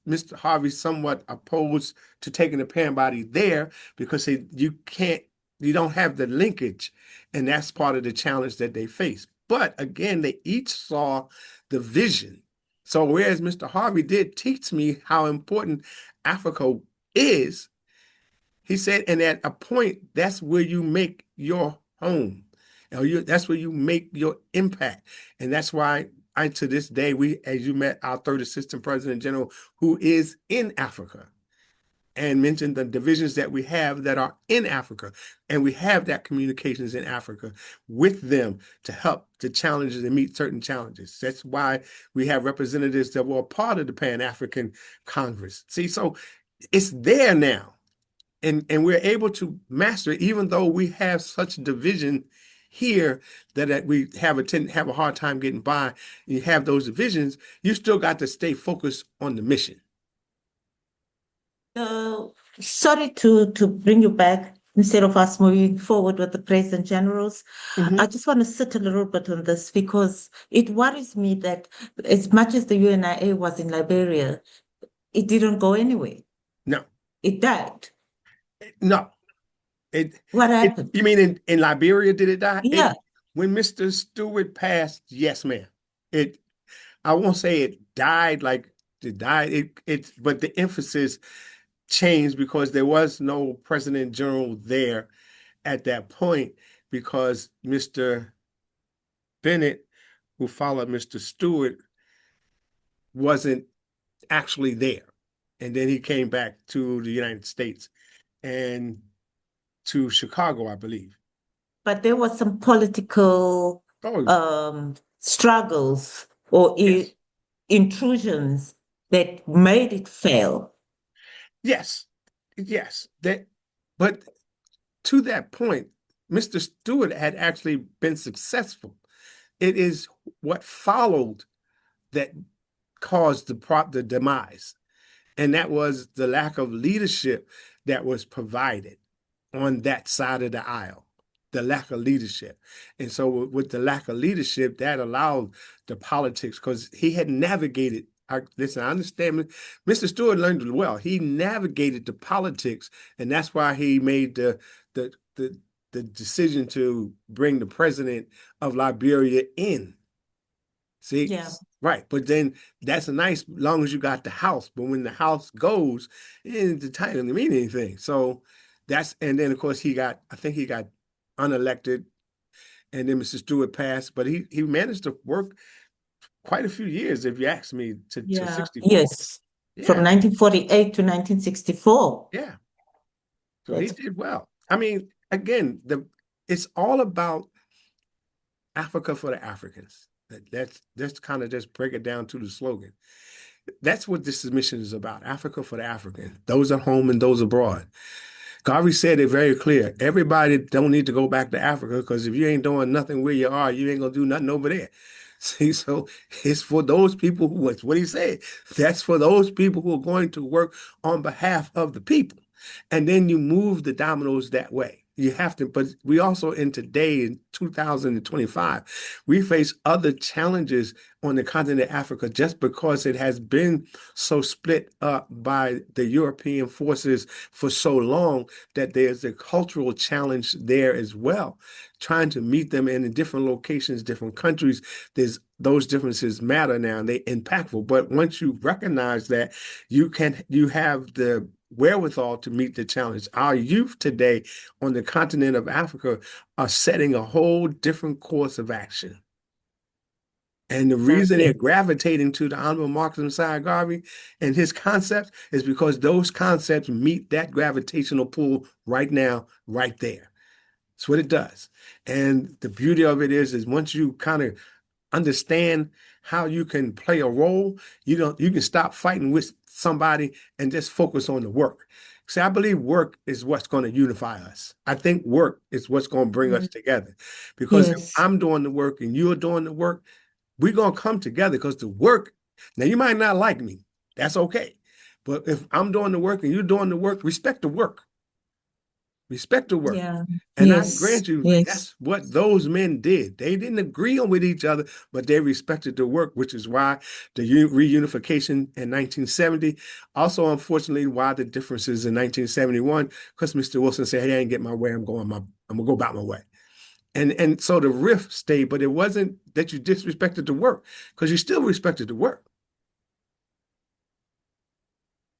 Mr. Harvey's somewhat opposed to taking the parent body there, because you don't have the linkage. And that's part of the challenge that they face. But again, they each saw the vision. So whereas Mr. Harvey did teach me how important Africa is, he said, and at a point, that's where you make your home. That's where you make your impact. And that's why to this day, as you met our third assistant president general, who is in Africa, and mentioned the divisions that we have that are in Africa. And we have that communications in Africa with them to help the challenges and meet certain challenges. That's why we have representatives that were a part of the Pan-African Congress. See, so it's there now. And we're able to master it, even though we have such division here that we have a hard time getting by. You have those divisions, you still got to stay focused on the mission.
Sorry to bring you back instead of us moving forward with the president generals. I just want to sit a little bit on this, because it worries me that as much as the UNIA was in Liberia, it didn't go anywhere.
No.
It died.
No.
What happened?
You mean in Liberia, did it die?
Yeah.
When Mr. Stewart passed, yes, ma'am. I won't say it died like it died. But the emphasis changed because there was no president general there at that point because Mr. Bennett, who followed Mr. Stewart, wasn't actually there. And then he came back to the United States and to Chicago, I believe.
But there was some political struggles or
Yes.
intrusions that made it fail.
Yes. Yes. But to that point, Mr. Stewart had actually been successful. It is what followed that caused the demise. And that was the lack of leadership that was provided on that side of the aisle, the lack of leadership. And so with the lack of leadership, that allowed the politics, because he had navigated. Listen, I understand Mr. Stewart learned it well. He navigated the politics, and that's why he made the decision to bring the president of Liberia in. See?
Yeah.
Right. But then that's nice long as you got the house. But when the house goes, the title doesn't mean anything. So and then of course I think he got unelected, and then Mr. Stewart passed, but he managed to work quite a few years, if you ask me, to 64.
Yes.
Yeah.
From 1948 to 1964.
Yeah. So he did well. I mean, again, it's all about Africa for the Africans. Let's kind of just break it down to the slogan. That's what this mission is about. Africa for the African, those at home and those abroad. Garvey said it very clear. Everybody don't need to go back to Africa, because if you ain't doing nothing where you are, you ain't gonna do nothing over there. See, so it's for those people that's what he said. That's for those people who are going to work on behalf of the people. And then you move the dominoes that way. You have to, but we also in 2025, we face other challenges on the continent of Africa just because it has been so split up by the European forces for so long that there's a cultural challenge there as well. Trying to meet them in different locations, different countries, those differences matter now and they're impactful. But once you recognize that, you have the wherewithal to meet the challenge. Our youth today on the continent of Africa are setting a whole different course of action. And the reason they're gravitating to the Honorable Marcus Messiah Garvey and his concepts is because those concepts meet that gravitational pull right now, right there. That's what it does. And the beauty of it is once you kind of understand how you can play a role, you can stop fighting with somebody and just focus on the work. See, I believe work is what's going to unify us. I think work is what's going to bring us together. Because if I'm doing the work and you're doing the work, we're going to come together, because the work, now you might not like me. That's okay. But if I'm doing the work and you're doing the work, respect the work. Respect the work.
Yeah.
And I grant you, that's what those men did. They didn't agree on with each other, but they respected the work, which is why the reunification in 1970. Also, unfortunately, why the differences in 1971, because Mr. Wilson said, hey, I ain't get my way. I'm gonna go about my way. And so the rift stayed, but it wasn't that you disrespected the work, because you still respected the work.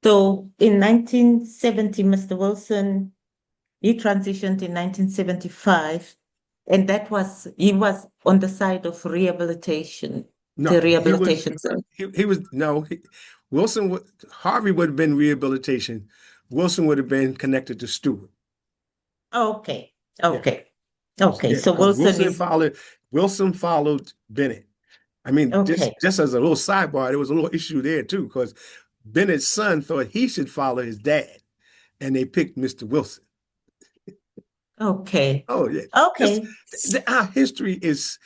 So in 1970, Mr. Wilson, he transitioned in 1975, and he was on the side of rehabilitation.
No,
the rehabilitation zone.
Harvey would have been rehabilitation. Wilson would have been connected to Stewart.
Okay.
Yeah,
So
Wilson followed Bennett. I mean, just as a little sidebar, there was a little issue there too, because Bennett's son thought he should follow his dad, and they picked Mr. Wilson.
Okay.
Oh yeah.
Okay.
Our history is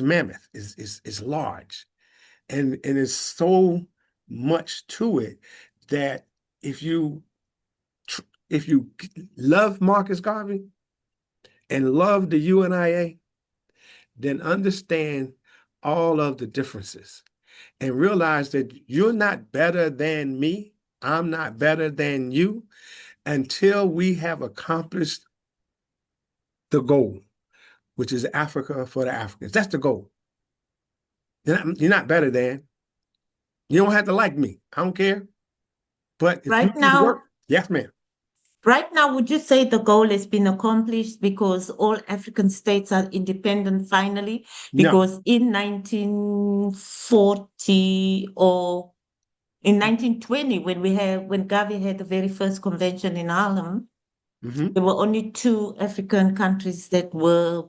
mammoth, is large, and there's so much to it that if you love Marcus Garvey and love the UNIA, then understand all of the differences and realize that you're not better than me. I'm not better than you until we have accomplished the goal, which is Africa for the Africans. That's the goal. You're not better than. You don't have to like me. I don't care. But if you
Right
do the
now,
work, yes, ma'am.
right now, would you say the goal has been accomplished because all African states are independent finally?
No.
Because in 1940 or in 1920, when Garvey had the very first convention in Harlem,
Hmm.
there were only two African countries that were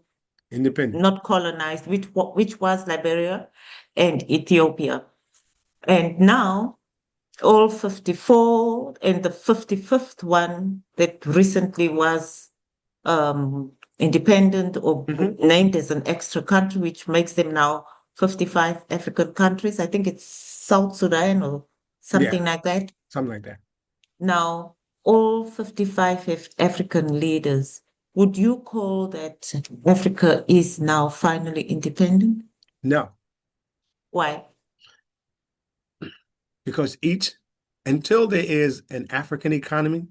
Independent.
not colonized, which was Liberia and Ethiopia. And now all 54 and the 55th one that recently was independent or
Hmm.
named as an extra country, which makes them now 55 African countries. I think it's South Sudan or
Yeah,
something like that.
something like that.
Now, all 55 African leaders, would you call that Africa is now finally independent?
No,
Why?
because until there is an African economy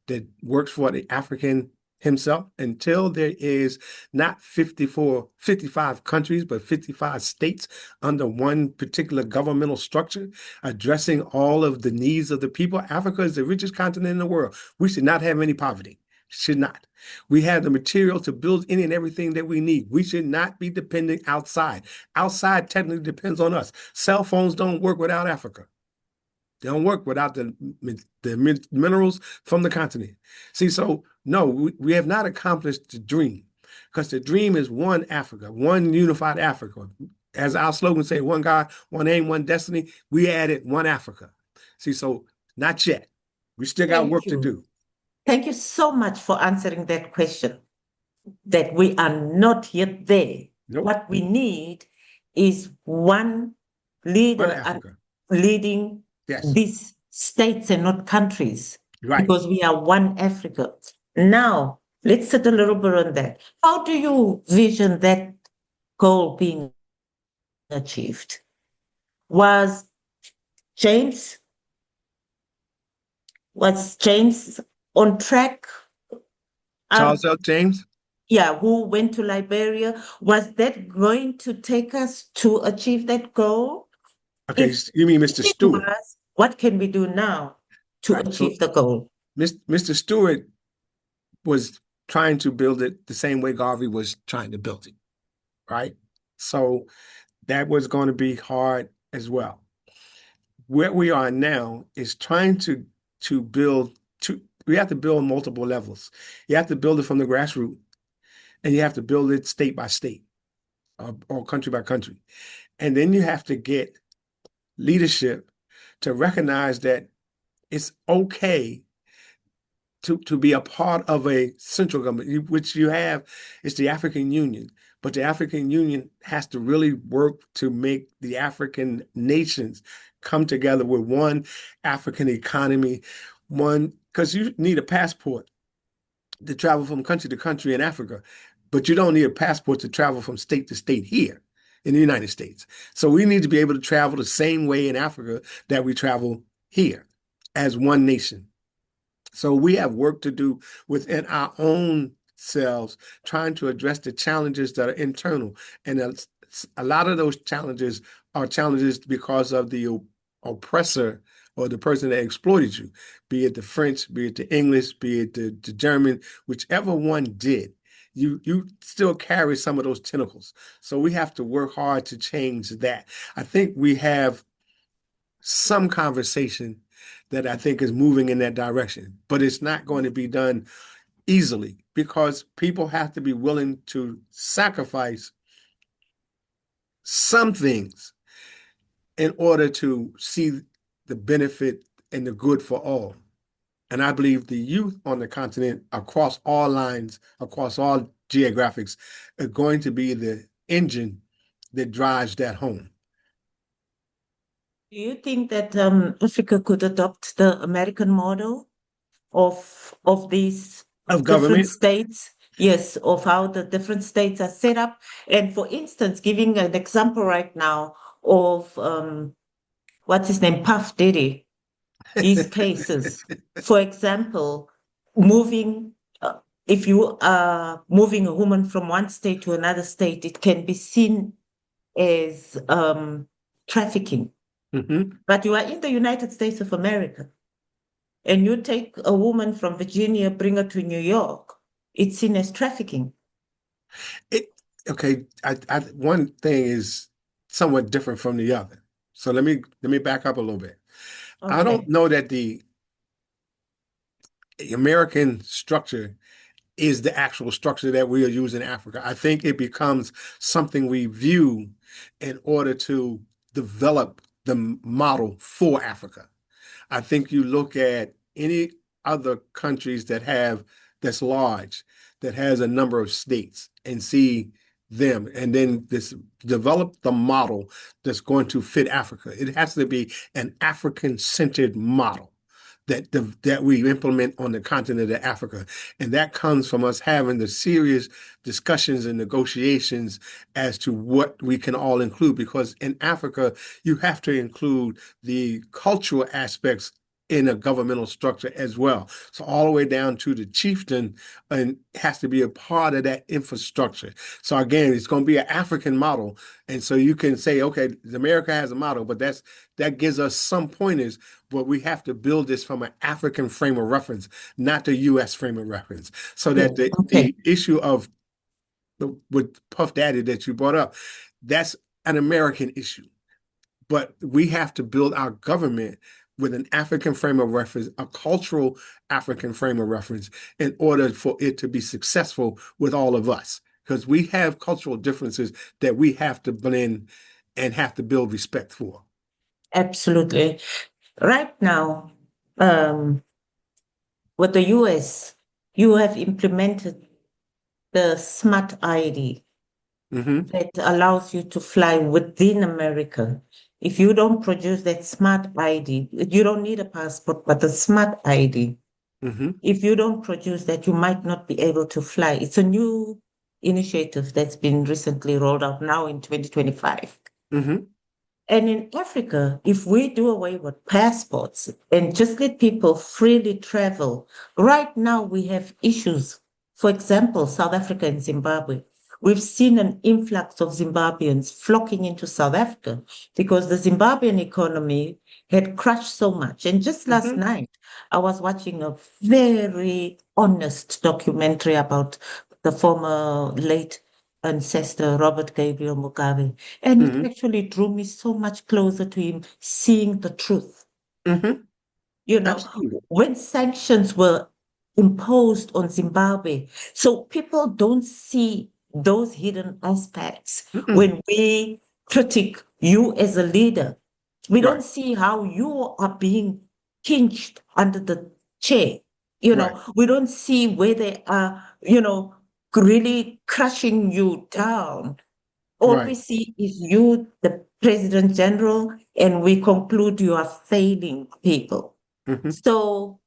that works for the African himself, until there is not 55 countries, but 55 states under one particular governmental structure addressing all of the needs of the people. Africa is the richest continent in the world. We should not have any poverty. Should not. We have the material to build any and everything that we need. We should not be dependent outside. Outside technically depends on us. Cell phones don't work without Africa. They don't work without the minerals from the continent. See, so no, we have not accomplished the dream because the dream is one Africa, one unified Africa. As our slogan say, one God, one aim, one destiny. We added one Africa. See, so not yet. We still got
Thank
work to
you.
do.
Thank you so much for answering that question, that we are not yet there.
Nope.
What we need is one
One
leader and
Africa.
leading
Yes.
these states and not countries,
Right.
because we are one Africa. Now, let's sit a little bit on that. How do you vision that goal being achieved? Was James was James on track?
Charles L. James.
Yeah, who went to Liberia? Was that going to take us to achieve that goal?
Okay,
If
you mean Mr.
it
Stewart.
was, what can we do now to
Right. So
achieve the goal?
Mr. Stewart was trying to build it the same way Garvey was trying to build it. Right. So that was going to be hard as well. Where we are now is trying to build we have to build multiple levels. You have to build it from the grassroots and you have to build it state by state or country by country. And then you have to get leadership to recognize that it's okay to be a part of a central government, which you have is the African Union. But the African Union has to really work to make the African nations come together with one African economy, because you need a passport to travel from country to country in Africa, but you don't need a passport to travel from state to state here in the United States. So we need to be able to travel the same way in Africa that we travel here as one nation. So we have work to do within our own selves, trying to address the challenges that are internal. And a lot of those challenges are challenges because of the oppressor or the person that exploited you, be it the French, be it the English, be it the German, whichever one did. You still carry some of those tentacles. So we have to work hard to change that. I think we have some conversation that I think is moving in that direction, but it's not going to be done easily because people have to be willing to sacrifice some things in order to see the benefit and the good for all. And I believe the youth on the continent across all lines, across all geographics, are going to be the engine that drives that home.
Do you think that Africa could adopt the American model of these
Of
different
government.
states? Yes, of how the different states are set up. And for instance, giving an example right now of what's his name, Puff Diddy, his cases. For example, moving, if you are moving a woman from one state to another state, it can be seen as trafficking. But you are in the United States of America, and you take a woman from Virginia, bring her to New York, it's seen as trafficking.
Okay, one thing is somewhat different from the other. So let me back up a little bit. I don't
Okay.
know that the American structure is the actual structure that we are using in Africa. I think it becomes something we view in order to develop the model for Africa. I think you look at any other countries that's large, that has a number of states, and see them, and then this develop the model that's going to fit Africa. It has to be an African-centered model that we implement on the continent of Africa. And that comes from us having the serious discussions and negotiations as to what we can all include. Because in Africa, you have to include the cultural aspects in a governmental structure as well. So all the way down to the chieftain and has to be a part of that infrastructure. So again, it's going to be an African model. And so you can say, okay, America has a model, but that gives us some pointers, but we have to build this from an African frame of reference, not the US frame of reference. So that the issue of with Puff Daddy that you brought up, that's an American issue. But we have to build our government with an African frame of reference, a cultural African frame of reference, in order for it to be successful with all of us. Because we have cultural differences that we have to blend and have to build respect for.
Absolutely. Right now, with the US, you have implemented the smart ID that allows you to fly within America. If you don't produce that smart ID, you don't need a passport, but the smart ID. If you don't produce that, you might not be able to fly. It's a new initiative that's been recently rolled out now in 2025. And in Africa, if we do away with passports and just let people freely travel, right now we have issues. For example, South Africa and Zimbabwe. We've seen an influx of Zimbabweans flocking into South Africa because the Zimbabwean economy had crashed so much. And just last night, I was watching a very honest documentary about the former late ancestor, Robert Gabriel Mugabe. And it actually drew me so much closer to him, seeing the truth. You know,
Absolutely.
when sanctions were imposed on Zimbabwe, so people don't see those hidden aspects when we critique you as a leader. We don't see how you are being pinched under the chair. You know, we don't see where they are, really crushing you down. All we see is you, the President General, and we conclude you are failing people. So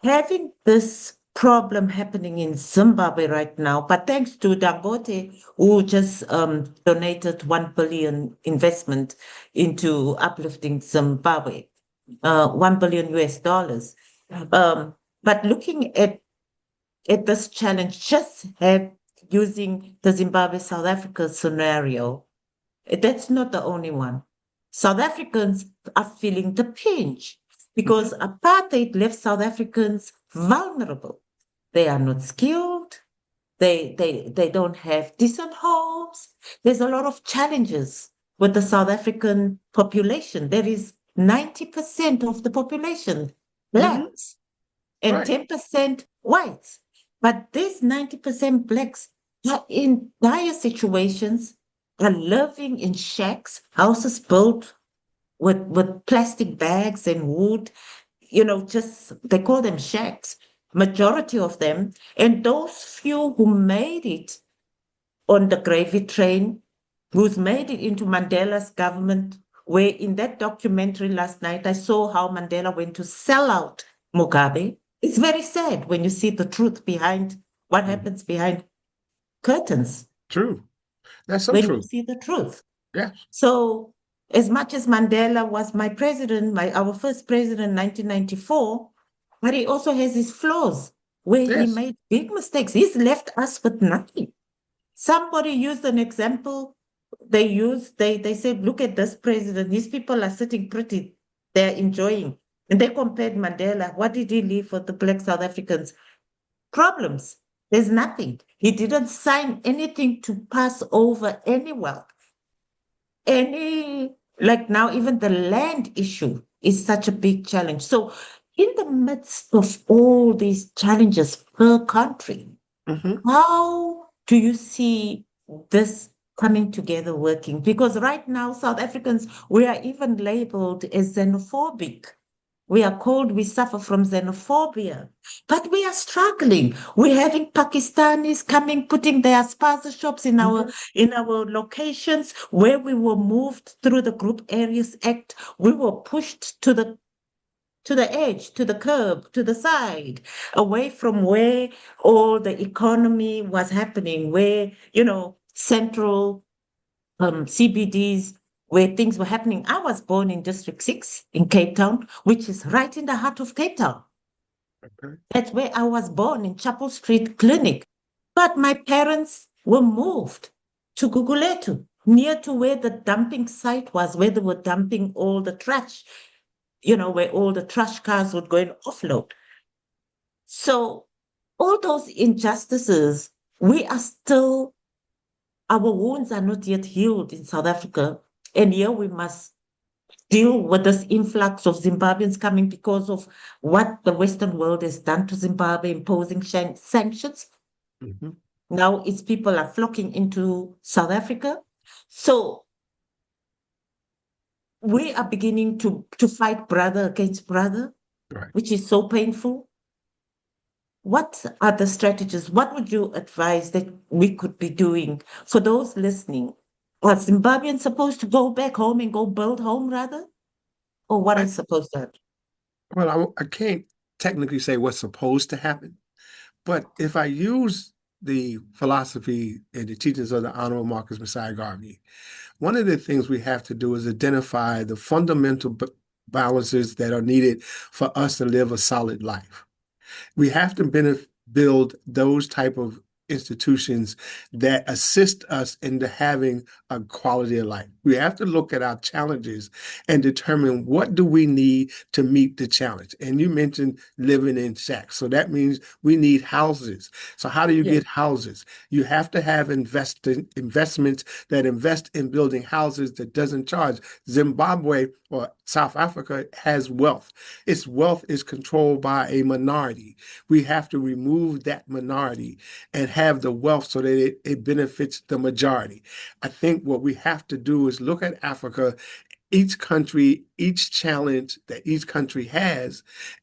having this problem happening in Zimbabwe right now, but thanks to Dangote, who just donated 1 billion investment into uplifting Zimbabwe, 1 billion US dollars. But looking at this challenge, just using the Zimbabwe South Africa scenario, that's not the only one. South Africans are feeling the pinch because apartheid left South Africans vulnerable. They are not skilled. They don't have decent homes. There's a lot of challenges with the South African population. There is 90% of the population blacks and 10% whites. But these 90% blacks are in dire situations, are living in shacks, houses built with plastic bags and wood, they call them shacks, majority of them. And those few who made it on the gravy train, who's made it into Mandela's government, where in that documentary last night, I saw how Mandela went to sell out Mugabe. It's very sad when you see the truth behind what happens behind curtains.
True. That's so
when
true.
you see the truth.
Yeah.
So as much as Mandela was my president, our first president in 1994, but he also has his flaws where he made big mistakes. He's left us with nothing. Somebody used an example they said, look at this president. These people are sitting pretty. They're enjoying. And they compared Mandela. What did he leave for the Black South Africans? Problems. There's nothing. He didn't sign anything to pass over any wealth. Like now, even the land issue is such a big challenge. So, in the midst of all these challenges per country, how do you see this coming together working? Because right now, South Africans, we are even labeled as xenophobic. We suffer from xenophobia, but we are struggling. We're having Pakistanis coming, putting their spaza shops in our locations where we were moved through the Group Areas Act. We were pushed to the edge, to the curb, to the side, away from where all the economy was happening, where, central CBDs, where things were happening. I was born in District 6 in Cape Town, which is right in the heart of Cape Town.
Okay.
That's where I was born, in Chapel Street Clinic. But my parents were moved to Guguletu, near to where the dumping site was, where they were dumping all the trash, where all the trash cars would go and offload. So all those injustices, our wounds are not yet healed in South Africa. And here we must deal with this influx of Zimbabweans coming because of what the Western world has done to Zimbabwe, imposing sanctions. Now its people are flocking into South Africa. So we are beginning to fight brother against brother,
Right.
which is so painful. What are the strategies? What would you advise that we could be doing for those listening? Are Zimbabweans supposed to go back home and go build home rather? Or what is supposed to happen?
Well, I can't technically say what's supposed to happen, but if I use the philosophy and the teachings of the Honorable Marcus Messiah Garvey, one of the things we have to do is identify the fundamental balances that are needed for us to live a solid life. We have to build those type of institutions that assist us into having a quality of life. We have to look at our challenges and determine what do we need to meet the challenge. And you mentioned living in shacks. So that means we need houses. So how do you get houses? You have to have investments that invest in building houses that doesn't charge. Zimbabwe or South Africa has wealth. Its wealth is controlled by a minority. We have to remove that minority and have the wealth so that it benefits the majority. I think what we have to do is look at Africa, each country, each challenge that each country has,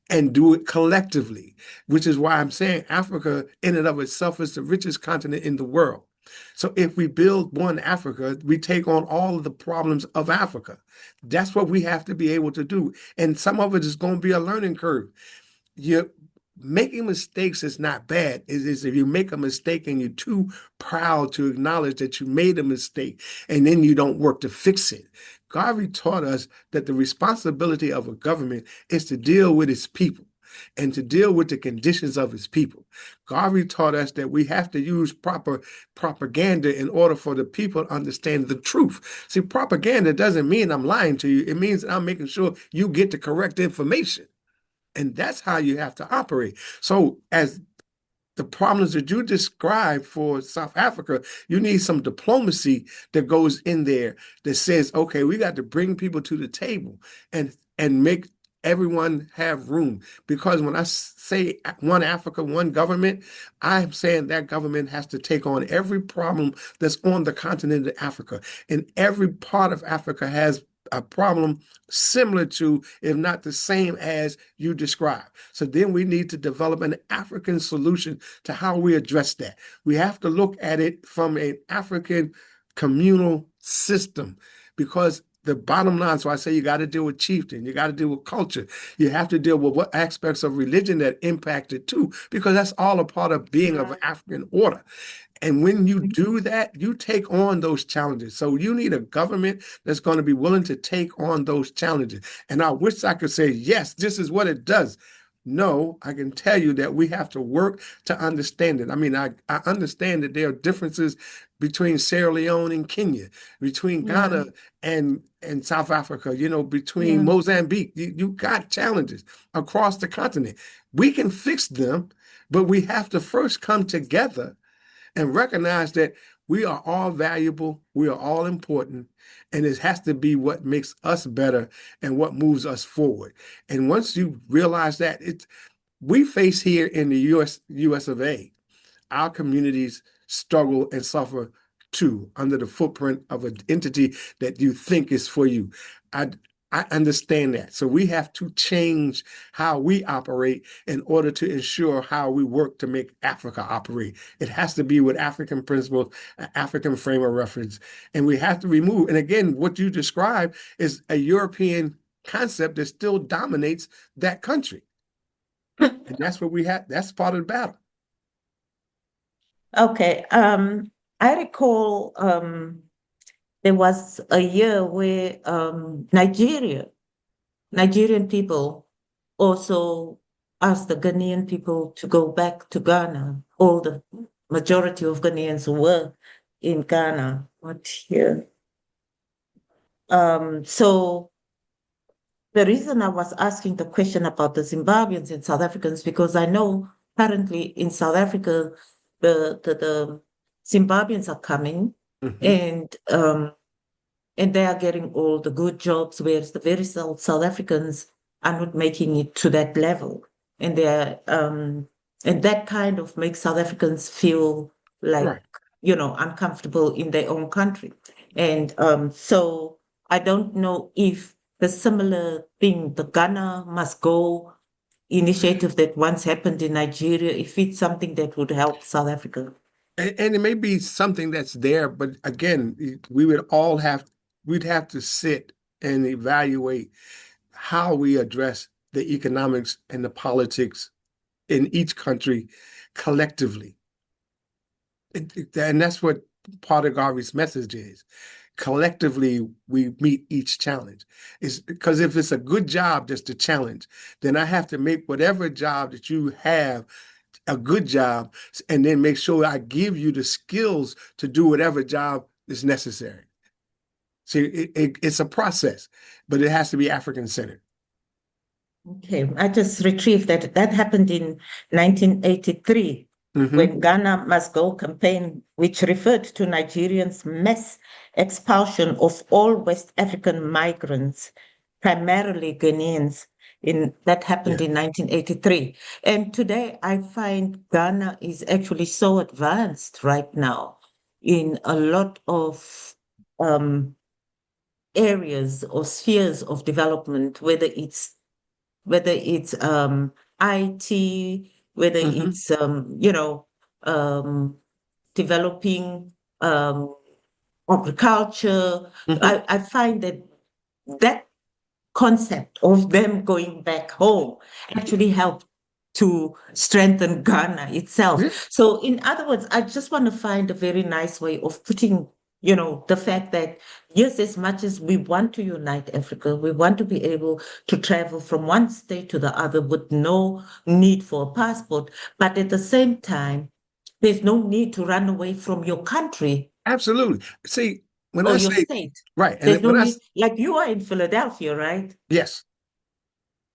and do it collectively, which is why I'm saying Africa in and of itself is the richest continent in the world. So if we build one Africa, we take on all of the problems of Africa. That's what we have to be able to do. And some of it is going to be a learning curve. Making mistakes is not bad. It is if you make a mistake and you're too proud to acknowledge that you made a mistake and then you don't work to fix it. Garvey taught us that the responsibility of a government is to deal with its people and to deal with the conditions of its people. Garvey taught us that we have to use proper propaganda in order for the people to understand the truth. See, propaganda doesn't mean I'm lying to you. It means I'm making sure you get the correct information. And that's how you have to operate. So as the problems that you described for South Africa, you need some diplomacy that goes in there that says, okay, we got to bring people to the table and make everyone have room. Because when I say one Africa, one government, I'm saying that government has to take on every problem that's on the continent of Africa. And every part of Africa has a problem similar to, if not the same as you described. So then we need to develop an African solution to how we address that. We have to look at it from an African communal system, because the bottom line, so I say you got to deal with chieftain, you got to deal with culture, you have to deal with what aspects of religion that impact it too, because that's all a part of being of an African order. And when you do that, you take on those challenges. So you need a government that's going to be willing to take on those challenges. And I wish I could say, yes, this is what it does. No, I can tell you that we have to work to understand it. I mean, I understand that there are differences between Sierra Leone and Kenya, between
Yeah,
Ghana and South Africa, between
yeah.
Mozambique. You got challenges across the continent. We can fix them, but we have to first come together and recognize that we are all valuable, we are all important, and it has to be what makes us better and what moves us forward. And once you realize that, we face here in the US of A, our communities struggle and suffer too under the footprint of an entity that you think is for you. I I understand that. So we have to change how we operate in order to ensure how we work to make Africa operate. It has to be with African principles, an African frame of reference. And we have to remove, and again, what you describe is a European concept that still dominates that country. And that's what we have, that's part of the battle.
Okay. I recall there was a year where Nigerian people also asked the Ghanaian people to go back to Ghana. All the majority of Ghanaians who were in Ghana. What here? So the reason I was asking the question about the Zimbabweans and South Africans, because I know currently in South Africa, the Zimbabweans are coming
Mhm.
and they are getting all the good jobs, whereas the very South Africans are not making it to that level. And and that kind of makes South Africans feel like,
Right.
uncomfortable in their own country. And so I don't know if the similar thing, the Ghana Must Go initiative that once happened in Nigeria, if it's something that would help South Africa.
And it may be something that's there, but again, we'd have to sit and evaluate how we address the economics and the politics in each country collectively. And that's what part of Garvey's message is. Collectively, we meet each challenge. Is because if it's a good job just a challenge, then I have to make whatever job that you have a good job and then make sure I give you the skills to do whatever job is necessary. See, it's a process, but it has to be African centered.
Okay, I just retrieved that. That happened in 1983
Hmm.
when Ghana Must Go campaign, which referred to Nigerians' mass expulsion of all West African migrants, primarily Ghanaians. That happened
Yeah.
in 1983. And today I find Ghana is actually so advanced right now in a lot of areas or spheres of development, whether it's IT, whether
Hmm.
it's um, developing agriculture.
Hmm.
I find that concept of them going back home actually helped to strengthen Ghana
Yeah,
itself. So, in other words, I just want to find a very nice way of putting, the fact that, yes, as much as we want to unite Africa, we want to be able to travel from one state to the other with no need for a passport. But at the same time, there's no need to run away from your country
absolutely. See, when
or
I
your
say
state.
right, and
There's
then
no
when
need, like you are in Philadelphia, right?
yes,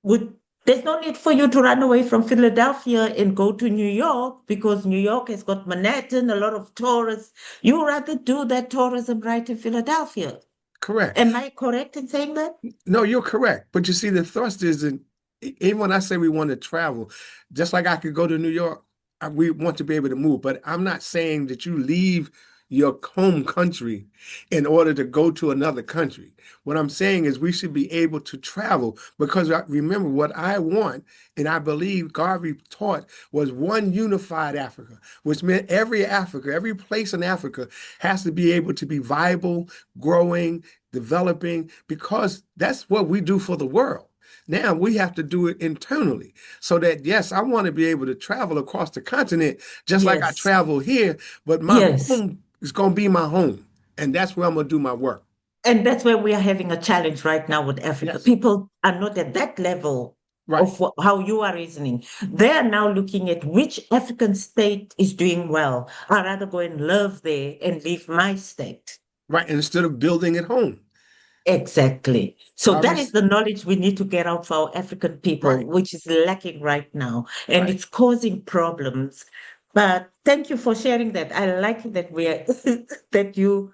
Would There's no need for you to run away from Philadelphia and go to New York because New York has got Manhattan, a lot of tourists. You rather do that tourism right in Philadelphia.
correct.
Am I correct in saying that?
No, you're correct. But you see, the thrust is in, even when I say we want to travel, just like I could go to New York, we want to be able to move. But I'm not saying that you leave your home country in order to go to another country. What I'm saying is we should be able to travel because remember what I want, and I believe Garvey taught was one unified Africa, which meant every Africa, every place in Africa has to be able to be viable, growing, developing, because that's what we do for the world. Now we have to do it internally so that, yes, I want to be able to travel across the continent just like I
Yes.
travel here, but my
Yes.
home is going to be my home. And that's where I'm going to do my work.
And that's where we are having a challenge right now with Africa.
Yes.
People are not at that level.
Right,
of how you are reasoning. They are now looking at which African state is doing well. I'd rather go and live there and leave my state.
right. Instead of building at home.
Exactly. So that is
Harvey's
the knowledge we need to get out for our African people,
right,
which is lacking right now, and
right.
it's causing problems. But thank you for sharing that. I like that we are that you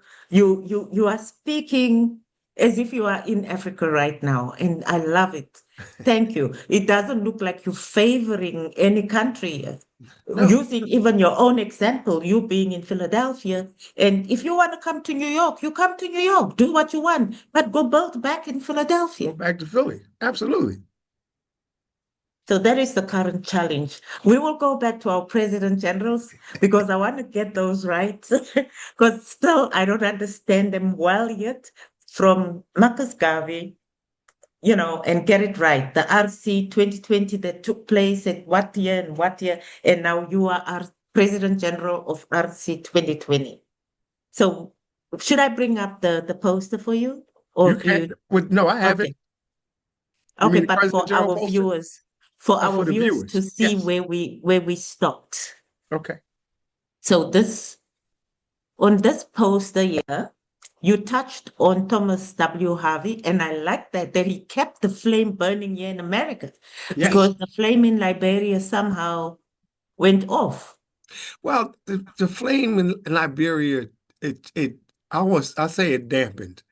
are speaking as if you are in Africa right now, and I love it. Thank you. It doesn't look like you're favoring any country.
No,
Using even your own example, you being in Philadelphia, and if you want to come to New York, you come to New York, do what you want, but go build back in
go
Philadelphia.
back to Philly. Absolutely.
So that is the current challenge. We will go back to our president generals because I want to get those right. Because still, I don't understand them well yet. From Marcus Garvey, and get it right. The RC 2020 that took place at what year, and now you are our President General of RC 2020. So should I bring up the poster for you?
You
Or do
can't.
you?
No, I have it.
Okay.
You
Okay,
mean the
but
President General poster?
for
Oh,
our
for the
viewers to
viewers.
see
Yes.
where we stopped.
Okay.
So on this poster here, you touched on Thomas W. Harvey, and I like that he kept the flame burning here in America
Yes.
because the flame in Liberia somehow went off.
Well, the flame in Liberia, it I say it dampened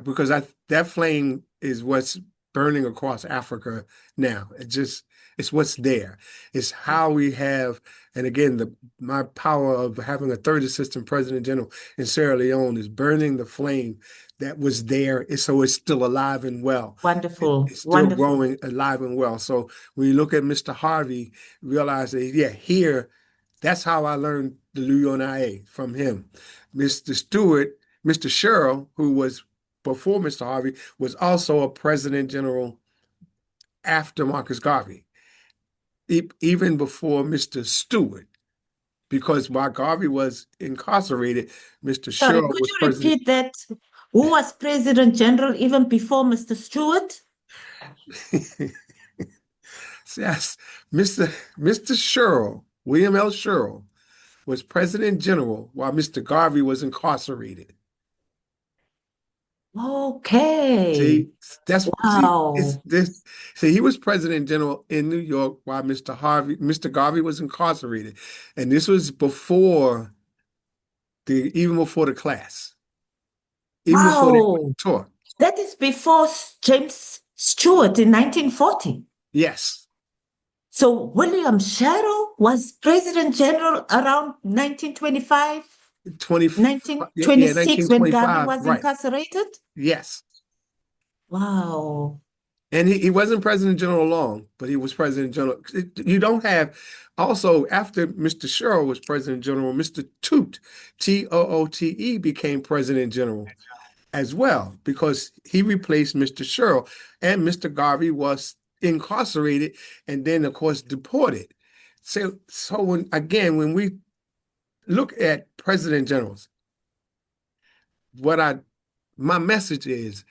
because that flame is what's burning across Africa now. It's what's there. It's how we have, and again, my power of having a third assistant president general in Sierra Leone is burning the flame that was there, so it's still alive and well.
Wonderful,
It's still
wonderful.
growing alive and well. So when you look at Mr. Harvey, realize that yeah, here, that's how I learned the UNIA from him. Mr. Stewart, Mr. Sherrill, who was before Mr. Harvey, was also a president general after Marcus Garvey, even before Mr. Stewart, because while Garvey was incarcerated, Mr.
Sorry,
Sherrill
could
was
you
president.
repeat that? Who was President General even before Mr. Stewart?
Yes, Mr. Sherrill, William L. Sherrill, was president general while Mr. Garvey was incarcerated.
Okay.
See, it's
Wow.
this. See, he was president general in New York while Mr. Garvey was incarcerated, and this was even before the class, even before they went
Wow.
to tour.
That is before James Stewart in 1940.
Yes,
So William Sherrill was President General around 1925,
20, yeah,
1926 when Garvey
1925,
was
right?
incarcerated.
Yes,
Wow.
and he wasn't president general long, but he was president general. You don't have also after Mr. Sherrill was president general, Mr. Toot, Toote, became president general as well because he replaced Mr. Sherrill, and Mr. Garvey was incarcerated and then, of course, deported. So when we look at president generals, my message is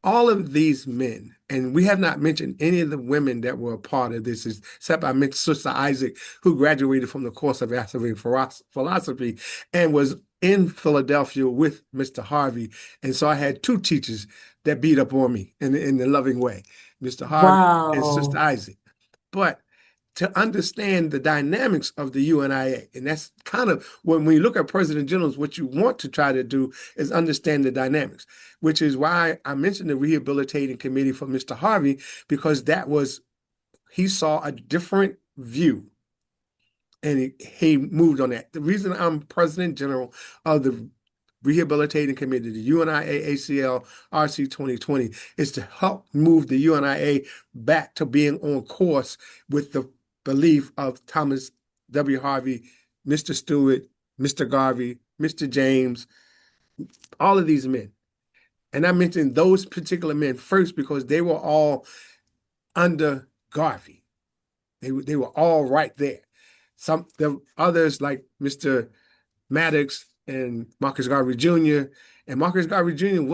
all of these men, and we have not mentioned any of the women that were a part of this, except I mentioned Sister Isaac, who graduated from the course of African philosophy and was in Philadelphia with Mr. Harvey. And so I had two teachers that beat up on me in the loving way, Mr. Harvey and Sister
Wow.
Isaac. But to understand the dynamics of the UNIA. And that's kind of when we look at president generals, what you want to try to do is understand the dynamics, which is why I mentioned the rehabilitating committee for Mr. Harvey, because he saw a different view and he moved on that. The reason I'm president general of the Rehabilitating Committee, the UNIA ACL RC 2020, is to help move the UNIA back to being on course with the belief of Thomas W. Harvey, Mr. Stewart, Mr. Garvey, Mr. James, all of these men. And I mentioned those particular men first because they were all under Garvey. They were all right there. The others like Mr. Maddox and Marcus Garvey Jr. And Marcus Garvey Jr.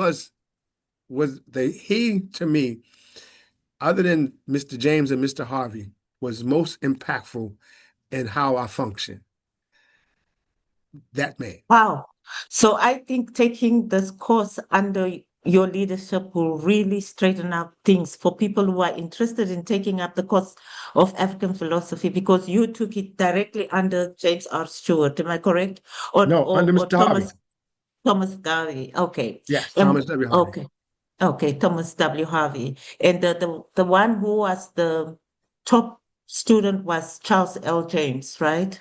to me other than Mr. James and Mr. Harvey, was most impactful in how I function? That man.
Wow. So I think taking this course under your leadership will really straighten up things for people who are interested in taking up the course of African philosophy, because you took it directly under James R. Stewart. Am I correct?
No, under
Or
Mr. Harvey.
Thomas Garvey. Okay.
Yes, Thomas W. Harvey.
Okay. Okay, Thomas W. Harvey. And the one who was the top student was Charles L. James, right?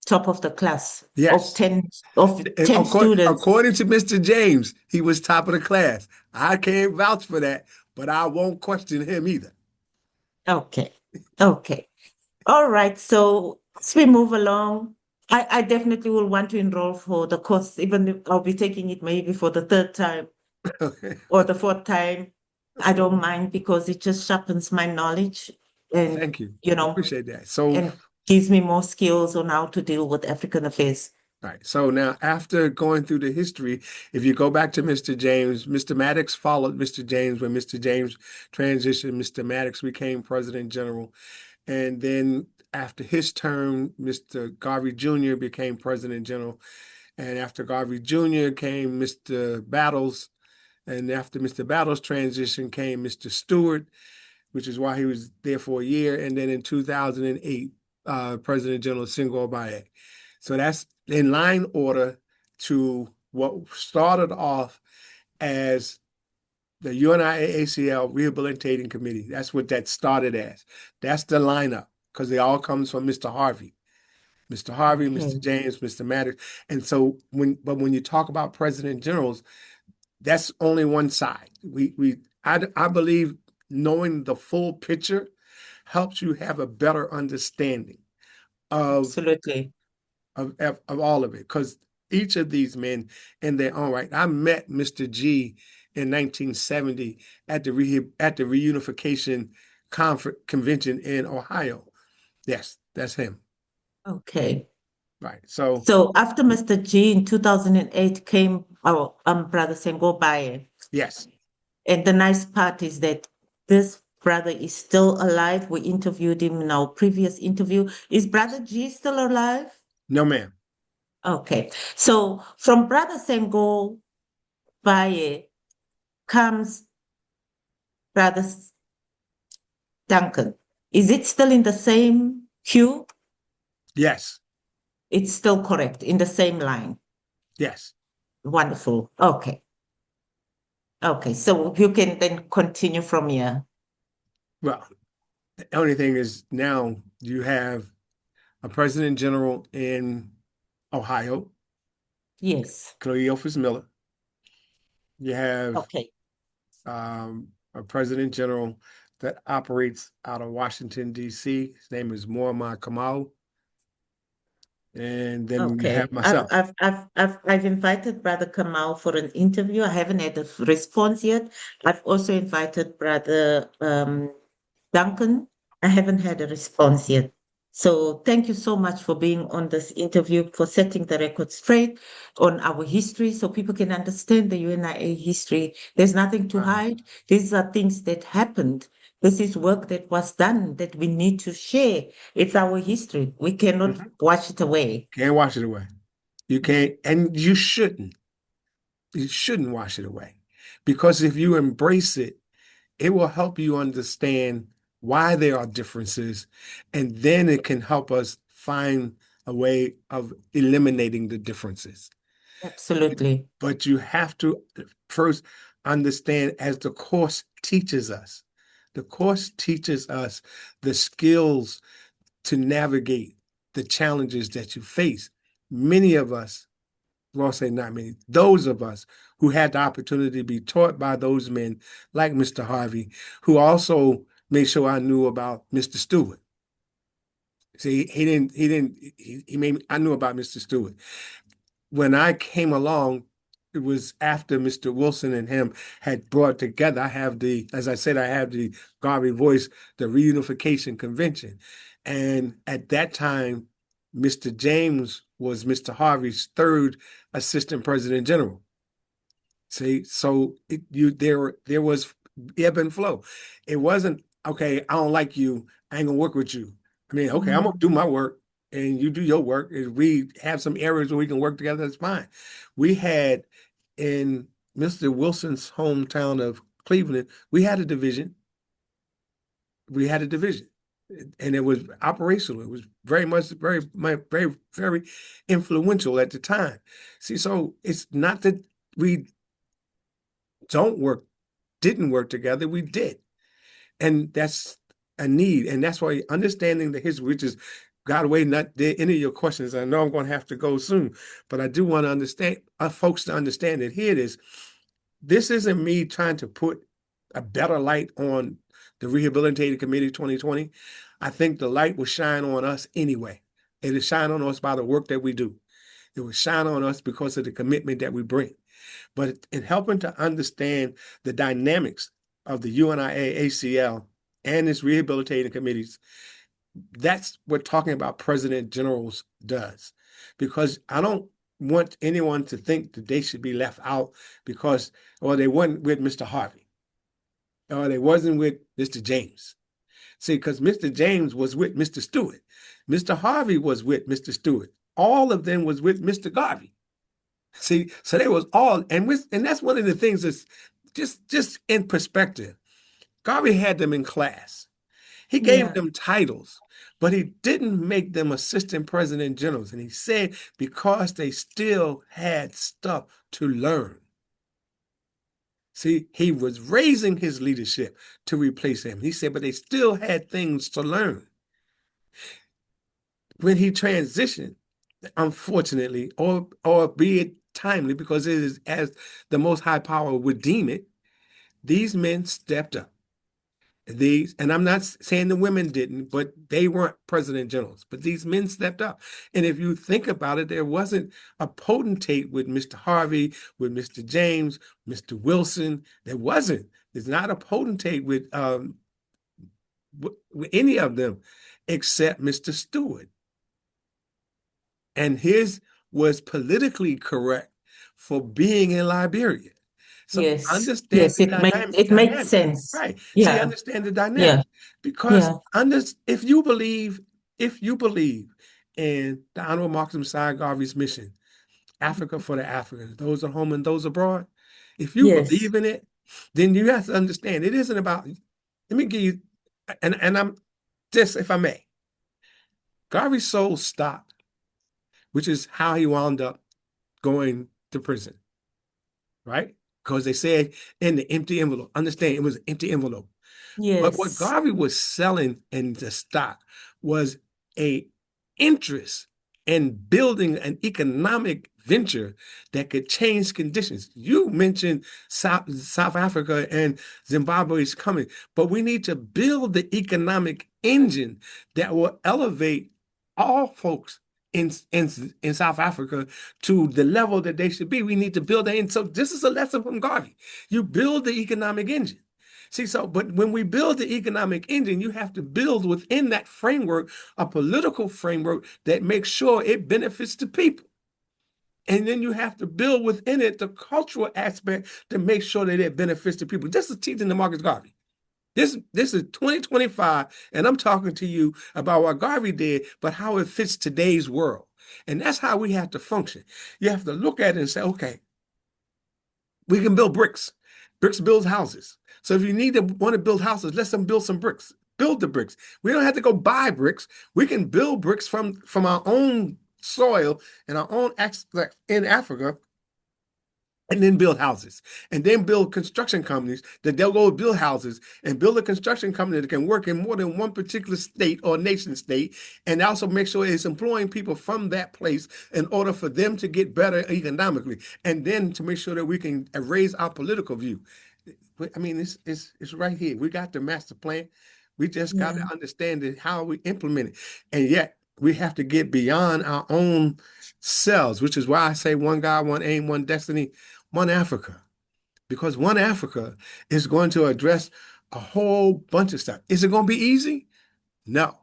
Top of the class of
Yes.
10 of 10 students.
According to Mr. James, he was top of the class. I can't vouch for that, but I won't question him either.
Okay. Okay. All right. So as we move along, I definitely will want to enroll for the course, even if I'll be taking it maybe for the third time or the fourth time. I don't mind, because it just sharpens my knowledge and,
Thank you.
you
I
know,
appreciate that. So,
and gives me more skills on how to deal with African affairs.
all right. So now, after going through the history, if you go back to Mr. James, Mr. Maddox followed Mr. James. When Mr. James transitioned, Mr. Maddox became President General. And then after his term, Mr. Garvey Jr. became President General. And after Garvey Jr. came Mr. Battles. And after Mr. Battles' transition came Mr. Stewart, which is why he was there for a year. And then in 2008, President General Senghor Baye. So that's in line order to what started off as the UNIA Rehabilitating Committee. That's what that started as. That's the lineup, because it all comes from Mr. Harvey. Mr. Harvey,
Okay.
Mr. James, Mr. Maddox. And so when you talk about president generals, that's only one side. I believe knowing the full picture helps you have a better understanding of
Absolutely.
of all of it, because each of these men in their own right. I met Mr. G in 1970 at the reunification convention in Ohio. Yes, that's him.
Okay.
Right. So
So after Mr. G in 2008 came our brother Senghor Baye.
yes,
And the nice part is that this brother is still alive. We interviewed him in our previous interview. Is Brother G still alive?
no ma'am.
Okay. So from Brother Senghor Baye comes Brother Duncan. Is it still in the same queue?
Yes,
It's still correct, in the same line.
yes.
Wonderful. Okay. Okay. So you can then continue from here.
Well, the only thing is now you have a president general in Ohio,
Yes.
Cleophas Miller. You have
Okay.
a president general that operates out of Washington, D.C. His name is Muammar Kamal. And then you have
Okay. I've
myself.
I've I've I've I've invited Brother Kamal for an interview. I haven't had a response yet. I've also invited Brother Duncan. I haven't had a response yet. So thank you so much for being on this interview, for setting the record straight on our history so people can understand the UNIA history. There's nothing to hide. These are things that happened. This is work that was done that we need to share. It's our history. We cannot wash it away.
Can't wash it away. You can't, and you shouldn't. You shouldn't wash it away, because if you embrace it, it will help you understand why there are differences, and then it can help us find a way of eliminating the differences.
Absolutely.
But you have to first understand, as the course teaches us, the course teaches us the skills to navigate the challenges that you face. Many of us, well, I'll say not many, those of us who had the opportunity to be taught by those men like Mr. Harvey, who also made sure I knew about Mr. Stewart. See, he made me, I knew about Mr. Stewart. When I came along, it was after Mr. Wilson and him had brought together. As I said, I have the Garvey Voice, the Reunification Convention. And at that time, Mr. James was Mr. Harvey's third assistant president general. See, so there was ebb and flow. It wasn't, okay, I don't like you, I ain't gonna work with you. I mean, okay, I'm gonna do my work and you do your work. If we have some areas where we can work together, that's fine. We had in Mr. Wilson's hometown of Cleveland, we had a division. We had a division. And it was operational. It was very much, very influential at the time. See, so it's not that we didn't work together. We did. And that's a need. And that's why understanding the history, which is, God away, not did any of your questions. I know I'm going to have to go soon, but I do want to understand, folks to understand that here it is. This isn't me trying to put a better light on the Rehabilitative Committee 2020. I think the light will shine on us anyway. It is shine on us by the work that we do. It will shine on us because of the commitment that we bring. But in helping to understand the dynamics of the UNIA ACL and its rehabilitating committees, that's what talking about President Generals does. Because I don't want anyone to think that they should be left out because, or they weren't with Mr. Harvey, or they wasn't with Mr. James. See, because Mr. James was with Mr. Stewart. Mr. Harvey was with Mr. Stewart. All of them was with Mr. Garvey. See, so they was all, and that's one of the things that's just in perspective. Garvey had them in class. He gave them titles, but he didn't make them assistant president generals. And he said because they still had stuff to learn. See, he was raising his leadership to replace him. He said, but they still had things to learn. When he transitioned, unfortunately, or be it timely, because it is as the Most High Power would deem it, these men stepped up. And I'm not saying the women didn't, but they weren't president generals, but these men stepped up. And if you think about it, there wasn't a potentate with Mr. Harvey, with Mr. James, Mr. Wilson. There wasn't. There's not a potentate with any of them except Mr. Stewart. And his was politically correct for being in Liberia. So understand the dynamic.
It makes sense.
Right.
Yeah.
See, understand the dynamic. Because if you believe in the Honorable Marcus Messiah Garvey's mission, Africa for the Africans, those at home and those abroad, if you believe in it, then you have to understand it isn't about, let me give you, and I'm just, if I may, Garvey sold stock, which is how he wound up going to prison, right? Because they said in the empty envelope, understand it was an empty envelope.
Yes.
But what Garvey was selling in the stock was a interest in building an economic venture that could change conditions. You mentioned South Africa and Zimbabwe is coming, but we need to build the economic engine that will elevate all folks in South Africa to the level that they should be. We need to build that in. So this is a lesson from Garvey. You build the economic engine. See, but when we build the economic engine, you have to build within that framework a political framework that makes sure it benefits the people. And then you have to build within it the cultural aspect to make sure that it benefits the people. This is teaching the Marcus Garvey. This is 2025, and I'm talking to you about what Garvey did, but how it fits today's world. And that's how we have to function. You have to look at it and say, okay, we can build bricks. Bricks builds houses. So if you want to build houses, let them build some bricks. Build the bricks. We don't have to go buy bricks. We can build bricks from our own soil and our own in Africa, and then build houses, and then build construction companies that they'll go build houses and build a construction company that can work in more than one particular state or nation state, and also make sure it's employing people from that place in order for them to get better economically, and then to make sure that we can raise our political view. I mean, it's right here. We got the master plan. We just got to understand how we implement it, and yet we have to get beyond our own selves, which is why I say one God, one aim, one destiny, one Africa, because one Africa is going to address a whole bunch of stuff. Is it going to be easy? No,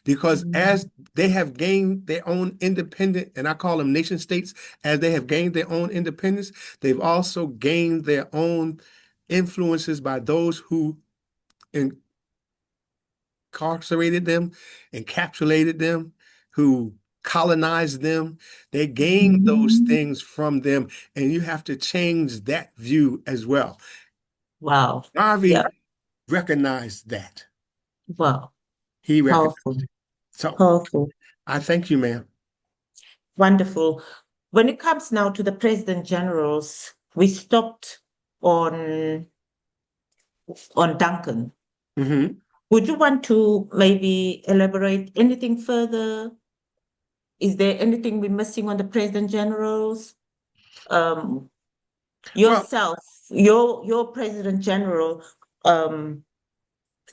because as they have gained their own independent, and I call them nation states, as they have gained their own independence, they've also gained their own influences by those who incarcerated them, encapsulated them, who colonized them. They gained those things from them, and you have to change that view as well.
Wow. Yeah.
Garvey recognized that.
Wow.
He recognized
Powerful.
it. So
Powerful.
I thank you, ma'am.
Wonderful. When it comes now to the President Generals, we stopped on Duncan.
Mhm.
Would you want to maybe elaborate anything further? Is there anything we're missing on the President Generals?
Well,
Yourself, your President General,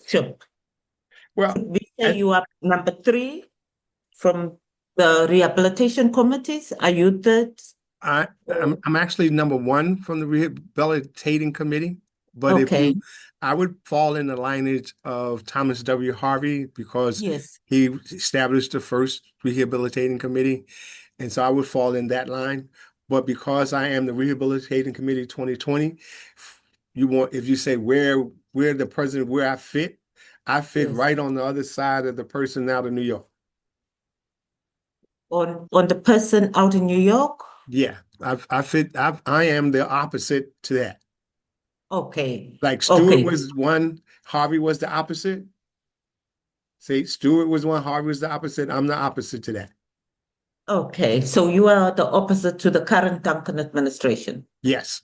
sure.
well,
We say
I,
you are number 3 from the rehabilitation committees. Are you the
I'm actually number 1 from the rehabilitating committee, but
okay?
I would fall in the lineage of Thomas W. Harvey because
Yes.
he established the first rehabilitating committee, and so I would fall in that line. But because I am the rehabilitating committee 2020, if you say where the president where I fit
Yes.
right on the other side of the person out of New York.
On the person out in New York?
Yeah, I am the opposite to that.
Okay.
Like Stewart
Okay.
was one, Harvey was the opposite. Say Stewart was one, Harvey was the opposite. I'm the opposite to that.
Okay. So you are the opposite to the current Duncan administration.
Yes,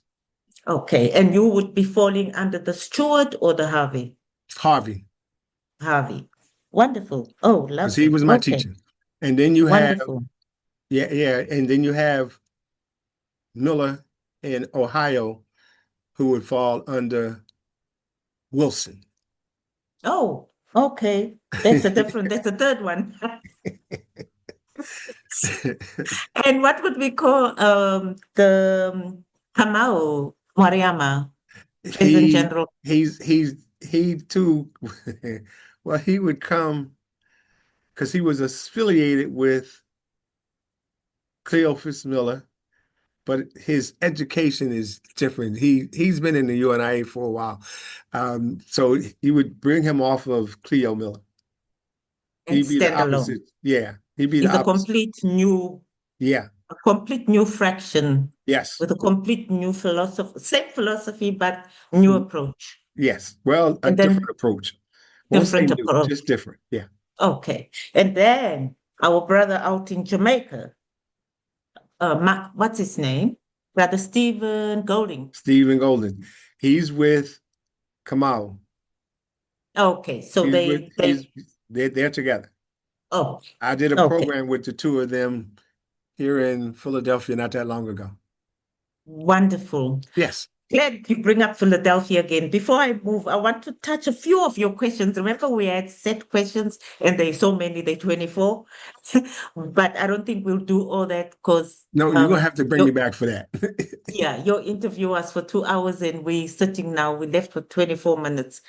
Okay. And you would be falling under the Stewart or the Harvey?
Harvey,
Harvey. Wonderful. Oh,
because he
lovely.
was my
Okay.
teacher. And then you have,
Wonderful.
yeah, and then you have Miller in Ohio, who would fall under Wilson.
Oh, okay. That's a third one. And what would we call the Kamau Mariama, President
He
General?
he too. Well, he would come because he was affiliated with Cleophas Miller, but his education is different. He's been in the UNIA for a while, so you would bring him off of Cleo Miller.
And
He'd be the
stand alone.
opposite. Yeah, he'd be the
Is a
opposite.
complete new fraction
Yes,
with a complete new philosophy, same philosophy, but new approach.
yes. Well, a
And then
different approach. Won't say
different
new,
approach.
just different. Yeah.
Okay. And then our brother out in Jamaica, what's his name? Brother Stephen Golding.
Stephen Golden. He's with Kamau.
Okay, so
They're together.
oh,
I did a
okay,
program with the two of them here in Philadelphia not that long ago.
wonderful.
Yes.
Glad you bring up Philadelphia again. Before I move, I want to touch a few of your questions. Remember, we had set questions, and there's so many, they 24. But I don't think we'll do all that because
No, you're gonna have to bring me back for that.
yeah, your interview was for 2 hours, and we're sitting now. We left for 24 minutes.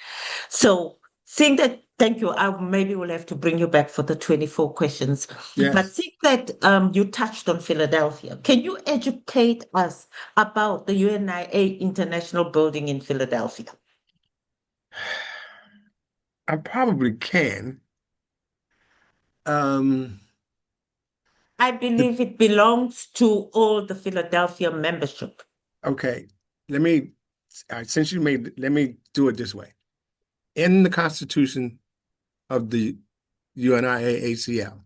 So, seeing that, thank you. Maybe we'll have to bring you back for the 24 questions. But
Yes.
seeing that you touched on Philadelphia, can you educate us about the UNIA International Building in Philadelphia?
I probably can. Um,
I believe it belongs to all the Philadelphia membership.
okay. Let me, since you made, let me do it this way. In the Constitution of the UNIA ACL,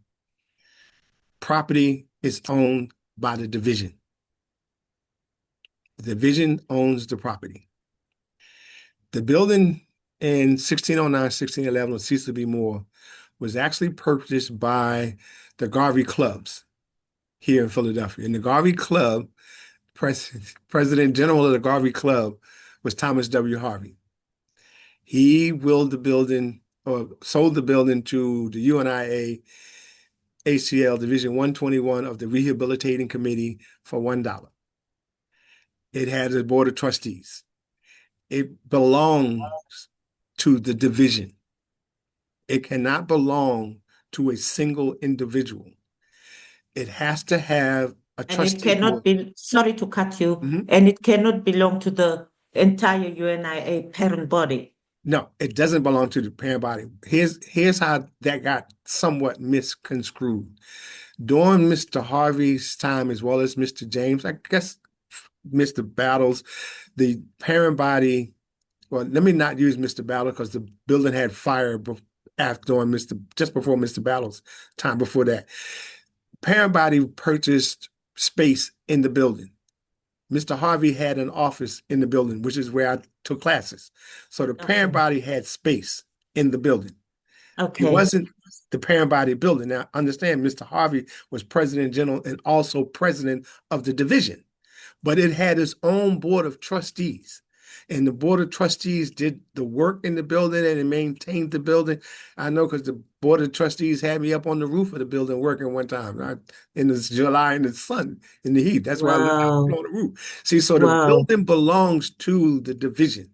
property is owned by the division. The division owns the property. The building in 1609, 1611 with Cecil B. Moore was actually purchased by the Garvey Clubs here in Philadelphia. And the Garvey Club, President General of the Garvey Club was Thomas W. Harvey. He willed the building or sold the building to the UNIA ACL Division 121 of the Rehabilitating Committee for $1. It had a board of trustees. It belongs to the division. It cannot belong to a single individual. It has to have a
And it
trustee
cannot
board.
be, sorry to cut you,
Mhm.
and it cannot belong to the entire UNIA parent body?
No, it doesn't belong to the parent body. Here's how that got somewhat misconstrued. During Mr. Harvey's time, as well as Mr. James, I guess Mr. Battles, the parent body, well, let me not use Mr. Battle because the building had fire after on just before Mr. Battles' time before that. Parent body purchased space in the building. Mr. Harvey had an office in the building, which is where I took classes. So the parent
Okay.
body had space in the building. It
Okay.
wasn't the parent body building. Now, understand, Mr. Harvey was president general and also president of the division, but it had its own board of trustees. And the board of trustees did the work in the building and it maintained the building. I know because the board of trustees had me up on the roof of the building working one time in the July in the sun, in the heat. That's why I lived
Wow.
on the roof. See, so the
Wow.
building belongs to the division.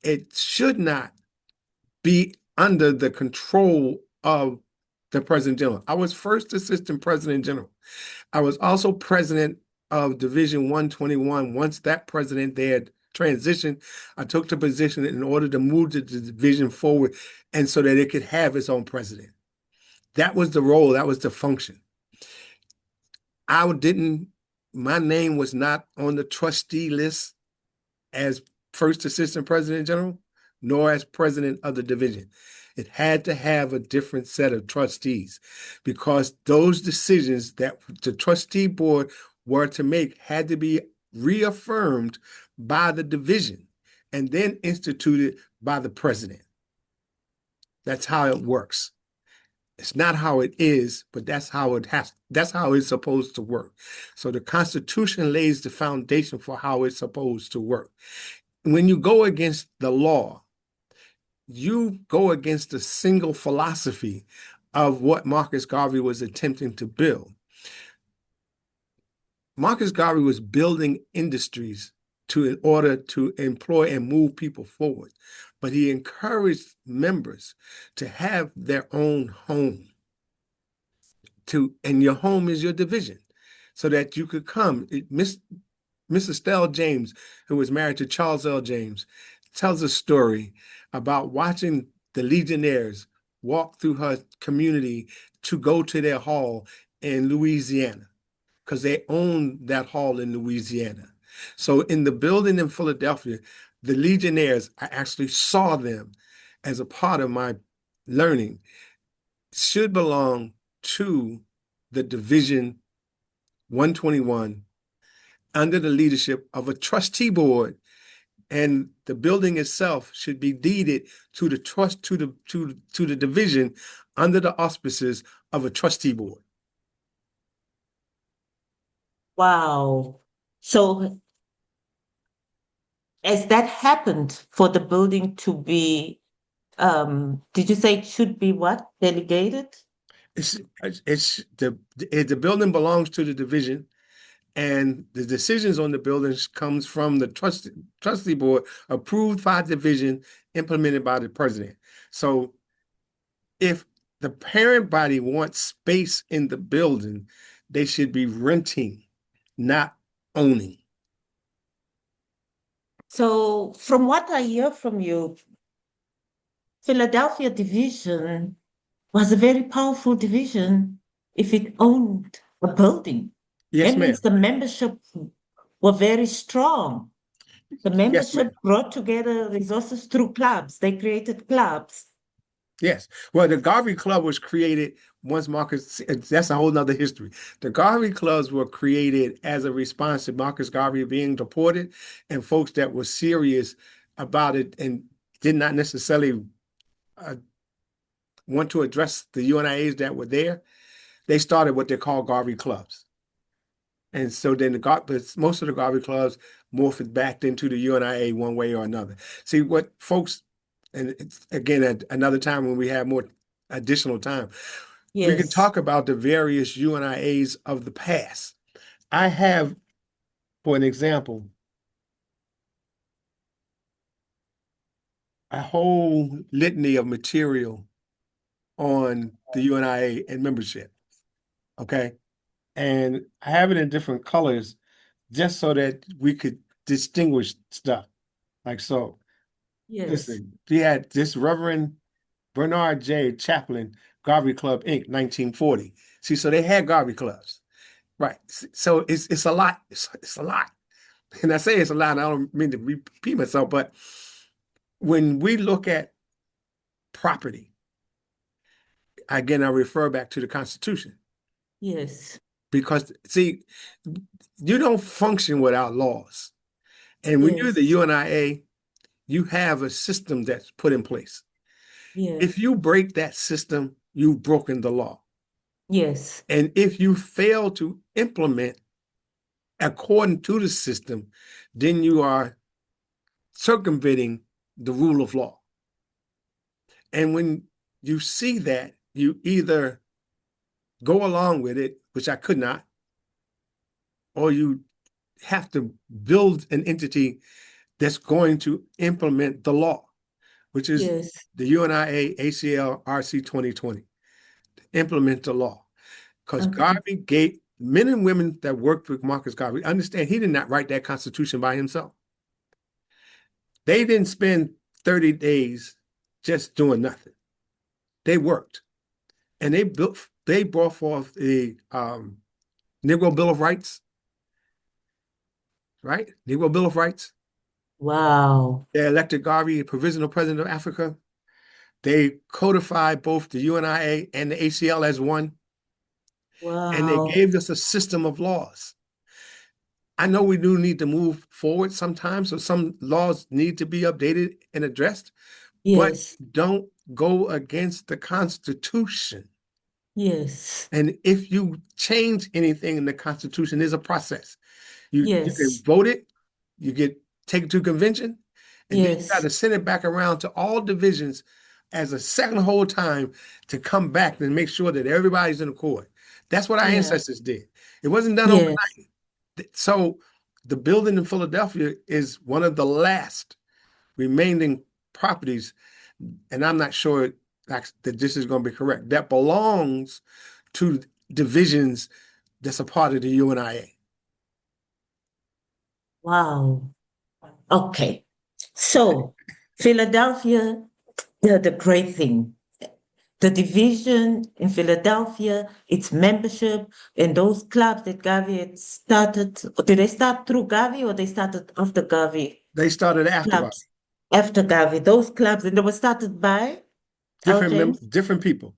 It should not be under the control of the president general. I was first assistant president general. I was also president of Division 121. Once that president they had transitioned, I took the position in order to move the division forward and so that it could have its own president. That was the role, that was the function. My name was not on the trustee list as first assistant president general, nor as president of the division. It had to have a different set of trustees because those decisions that the trustee board were to make had to be reaffirmed by the division and then instituted by the president. That's how it works. It's not how it is, but that's how it's supposed to work. So the Constitution lays the foundation for how it's supposed to work. When you go against the law, you go against the single philosophy of what Marcus Garvey was attempting to build. Marcus Garvey was building industries in order to employ and move people forward, but he encouraged members to have their own home. And your home is your division, so that you could come. Miss Estelle James, who was married to Charles L. James, tells a story about watching the Legionnaires walk through her community to go to their hall in Louisiana, because they owned that hall in Louisiana. So in the building in Philadelphia, the Legionnaires, I actually saw them as a part of my learning, should belong to the Division 121 under the leadership of a trustee board, and the building itself should be deeded to the division under the auspices of a trustee board.
Wow. So as that happened for the building to be, did you say it should be what? Delegated?
The building belongs to the division, and the decisions on the buildings comes from the trustee board, approved by division, implemented by the president. So if the parent body wants space in the building, they should be renting, not owning.
So from what I hear from you, Philadelphia division was a very powerful division if it owned a building.
Yes,
That
ma'am.
means the membership were very strong. The
Yes,
membership
ma'am.
brought together resources through clubs. They created clubs.
Yes. Well, the Garvey Club was created once Marcus, that's a whole nother history. The Garvey Clubs were created as a response to Marcus Garvey being deported, and folks that were serious about it and did not necessarily want to address the UNIAs that were there. They started what they call Garvey Clubs. And so then but most of the Garvey Clubs morphed back into the UNIA one way or another. See what folks, and it's, again, at another time when we have more additional time, we can
Yes.
talk about the various UNIAs of the past. I have, for an example, a whole litany of material on the UNIA and membership. Okay. And I have it in different colors just so that we could distinguish stuff. Like so.
Yes.
Listen, he had this Reverend Bernard J. Chaplin, Garvey Club, Inc., 1940. See, so they had Garvey clubs. Right. So it's a lot. It's a lot. And I say it's a lot, I don't mean to repeat myself, but when we look at property, again, I refer back to the Constitution.
Yes.
Because, see, you don't function without laws. And when you're the
Yes.
UNIA, you have a system that's put in place. If
Yes.
you break that system, you've broken the law.
Yes.
And if you fail to implement according to the system, then you are circumventing the rule of law. And when you see that, you either go along with it, which I could not, or you have to build an entity that's going to implement the law, which is
Yes.
the UNIA ACL RC 2020, implement the law. Because
Okay.
Garvey gave men and women that worked with Marcus Garvey, understand he did not write that Constitution by himself. They didn't spend 30 days just doing nothing. They worked. And they brought forth the Negro Bill of Rights, right? Negro Bill of Rights.
Wow.
They elected Garvey provisional president of Africa. They codified both the UNIA and the ACL as one, and they
Wow.
gave us a system of laws. I know we do need to move forward sometimes, so some laws need to be updated and addressed, but
Yes.
don't go against the Constitution.
Yes.
And if you change anything in the Constitution, there's a process. You can
Yes.
vote it, you get take it to convention, and then you got
Yes.
to send it back around to all divisions as a second whole time to come back and make sure that everybody's in accord. That's what our
Yeah.
ancestors did. It wasn't done
Yes.
overnight. So the building in Philadelphia is one of the last remaining properties, and I'm not sure that this is going to be correct, that belongs to divisions that's a part of the UNIA.
Wow. Okay. So Philadelphia, the great thing, the division in Philadelphia, its membership, and those clubs that Garvey had started. Did they start through Garvey or they started after Garvey?
They started after Garvey.
Clubs after Garvey, those clubs, and they were started by L. James,
Different people.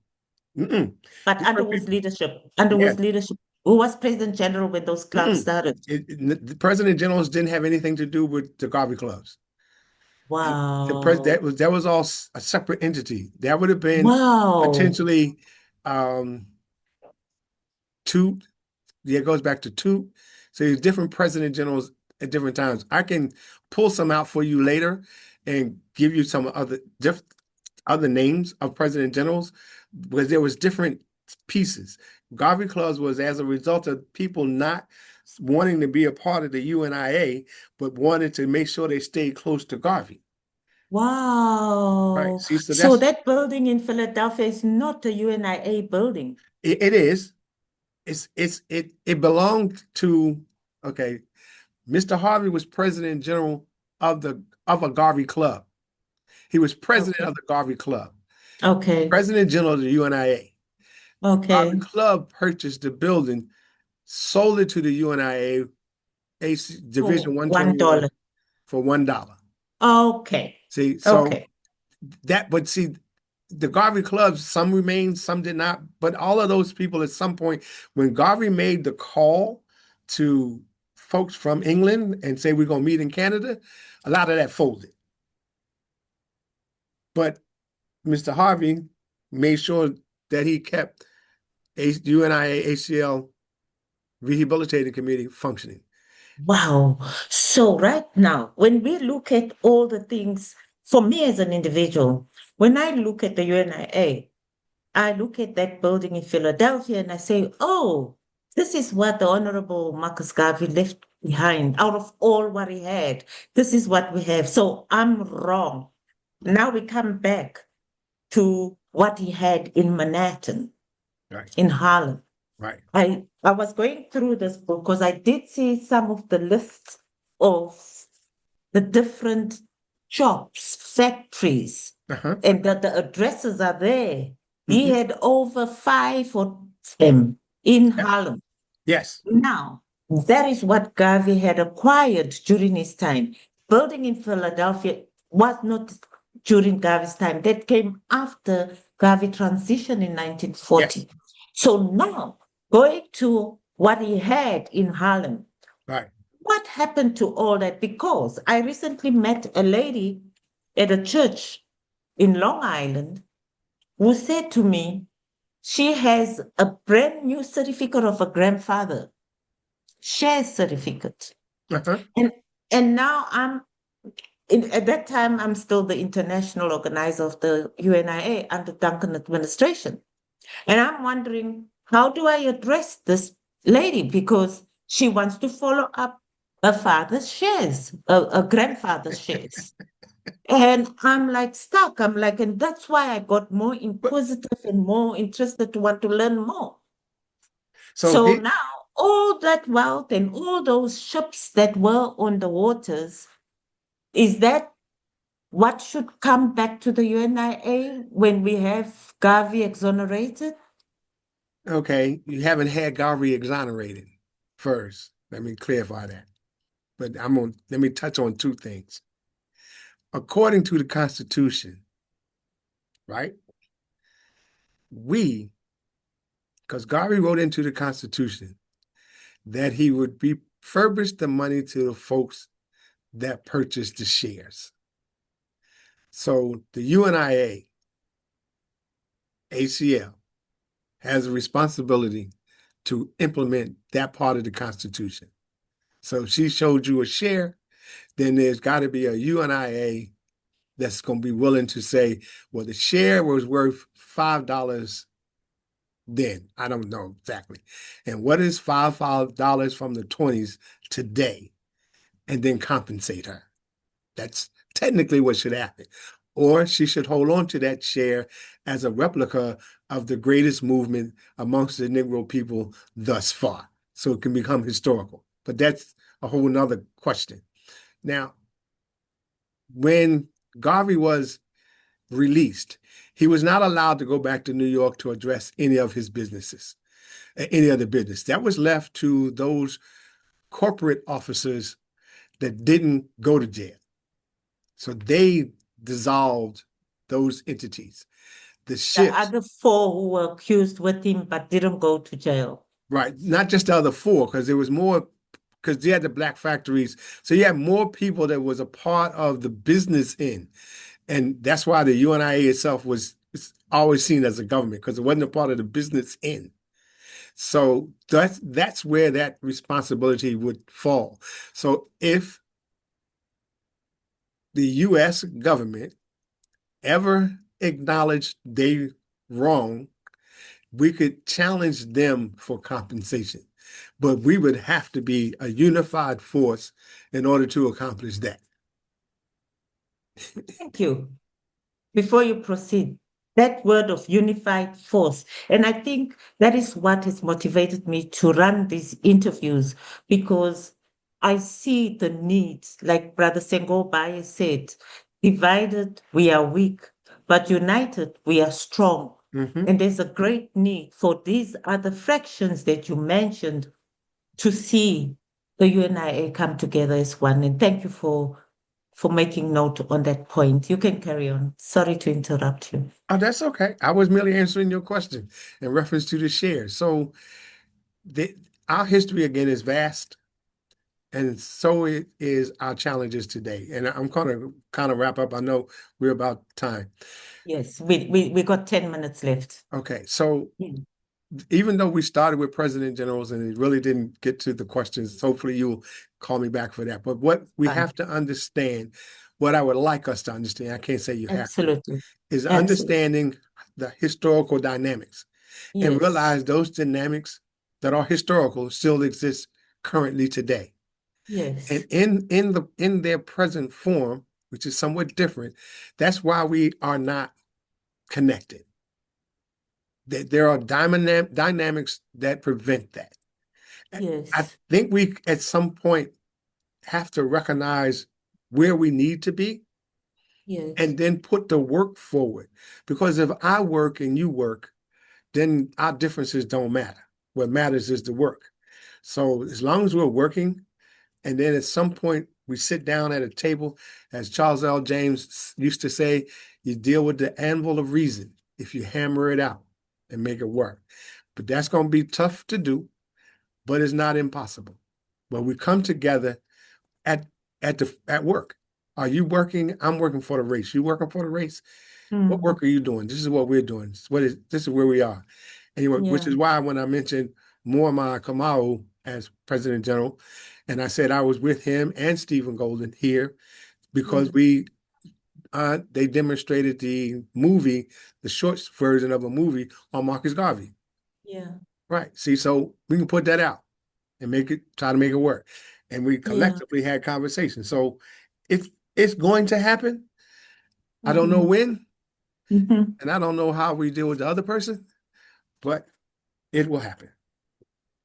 but under
Different
whose
people.
leadership? Under
Yeah.
whose leadership? Who was President General when those clubs started?
The president generals didn't have anything to do with the Garvey clubs.
Wow.
That was all a separate entity. That would have been
Wow.
potentially two. Yeah, it goes back to two. So there's different president generals at different times. I can pull some out for you later and give you some other names of president generals, because there was different pieces. Garvey clubs was as a result of people not wanting to be a part of the UNIA, but wanted to make sure they stayed close to Garvey. Right.
Wow.
See, so
So
that's
that building in Philadelphia is not a UNIA building.
it is. It belonged to, okay, Mr. Harvey was president general of a Garvey club. He was president
Okay.
of the Garvey club,
Okay.
president general of the UNIA. Garvey
Okay.
club purchased the building, sold it to the UNIA
Oh,
Division 121
$1.
for $1.
Okay.
See, so
Okay.
but see, the Garvey clubs, some remained, some did not. But all of those people at some point, when Garvey made the call to folks from England and say we're going to meet in Canada, a lot of that folded. But Mr. Harvey made sure that he kept UNIA ACL Rehabilitating Committee functioning.
Wow. So right now, when we look at all the things, for me as an individual, when I look at the UNIA, I look at that building in Philadelphia and I say, oh, this is what the Honorable Marcus Garvey left behind. Out of all what he had, this is what we have. So I'm wrong. Now we come back to what he had in Manhattan,
Right.
in Harlem.
Right.
I was going through this book because I did see some of the lists of the different shops, factories,
Uh-huh.
and that the addresses are there. He
Hmm.
had over 5 of them in
Yep.
Harlem.
Yes.
Now, that is what Garvey had acquired during his time. Building in Philadelphia was not during Garvey's time. That came after Garvey transition in 1940.
Yes.
So now, going to what he had in Harlem,
Right.
what happened to all that? Because I recently met a lady at a church in Long Island who said to me, she has a brand new certificate of a grandfather, share certificate.
Uh-huh.
And now at that time I'm still the international organizer of the UNIA under Duncan administration. And I'm wondering, how do I address this lady? Because she wants to follow up her father's shares, a grandfather's shares. And I'm like stuck. I'm like, and that's why I got more
But
inquisitive and more interested to want to learn more.
so
So
he
now all that wealth and all those ships that were on the waters, is that what should come back to the UNIA when we have Garvey exonerated?
okay, you haven't had Garvey exonerated first. Let me clarify that. But let me touch on two things. According to the Constitution, right? Because Garvey wrote into the Constitution that he would refurbish the money to the folks that purchased the shares. So the UNIA, ACL, has a responsibility to implement that part of the Constitution. So if she showed you a share, then there's got to be a UNIA that's going to be willing to say, well, the share was worth $5 then. I don't know exactly. And what is $5 from the 20s today? And then compensate her. That's technically what should happen. Or she should hold on to that share as a replica of the greatest movement amongst the Negro people thus far. So it can become historical. But that's a whole nother question. Now, when Garvey was released, he was not allowed to go back to New York to address any of his businesses, any other business. That was left to those corporate officers that didn't go to jail. So they dissolved those entities. The
The
ships,
other four who were accused with him but didn't go to jail.
right? Not just the other four, because there was more, because you had the black factories. So you had more people that was a part of the business end. And that's why the UNIA itself was always seen as a government, because it wasn't a part of the business end. So that's where that responsibility would fall. So if the US government ever acknowledged they wrong, we could challenge them for compensation. But we would have to be a unified force in order to accomplish that.
Thank you. Before you proceed, that word of unified force. And I think that is what has motivated me to run these interviews, because I see the needs, like Brother Sengo Baye said, divided we are weak, but united we are strong.
Mhm.
And there's a great need for these other fractions that you mentioned to see the UNIA come together as one. And thank you for making note on that point. You can carry on. Sorry to interrupt you.
Oh, that's okay. I was merely answering your question in reference to the shares. So the, our history again is vast, and so it is our challenges today. And I'm going to kind of wrap up. I know we're about time.
Yes, we got 10 minutes left.
Okay, so
Mm.
even though we started with president generals and it really didn't get to the questions, hopefully you'll call me back for that. But what we
Fine.
have to understand, what I would like us to understand, I can't say you have to,
Absolutely.
is
Absolutely.
understanding the historical dynamics and
Yes.
realize those dynamics that are historical still exist currently today. And
Yes.
in their present form, which is somewhat different, that's why we are not connected. There are dynamics that prevent that. I
Yes.
think we at some point have to recognize where we need to be
Yes.
and then put the work forward. Because if I work and you work, then our differences don't matter. What matters is the work. So as long as we're working, and then at some point we sit down at a table, as Charles L. James used to say, you deal with the anvil of reason if you hammer it out and make it work. But that's going to be tough to do, but it's not impossible. But we come together at at work. Are you working? I'm working for the race. You working for the race? What work are you doing? This is what we're doing. This is where we are. Anyway, which
Yeah.
is why when I mentioned Muammar Kamau as President General, and I said I was with him and Stephen Golden here because they demonstrated the short version of a movie on Marcus Garvey.
Yeah.
Right. See, so we can put that out and try to make it work. And we
Yeah.
collectively had conversations. So it's going to happen. I don't know
Mhm.
when,
Mhm.
and I don't know how we deal with the other person, but it will happen.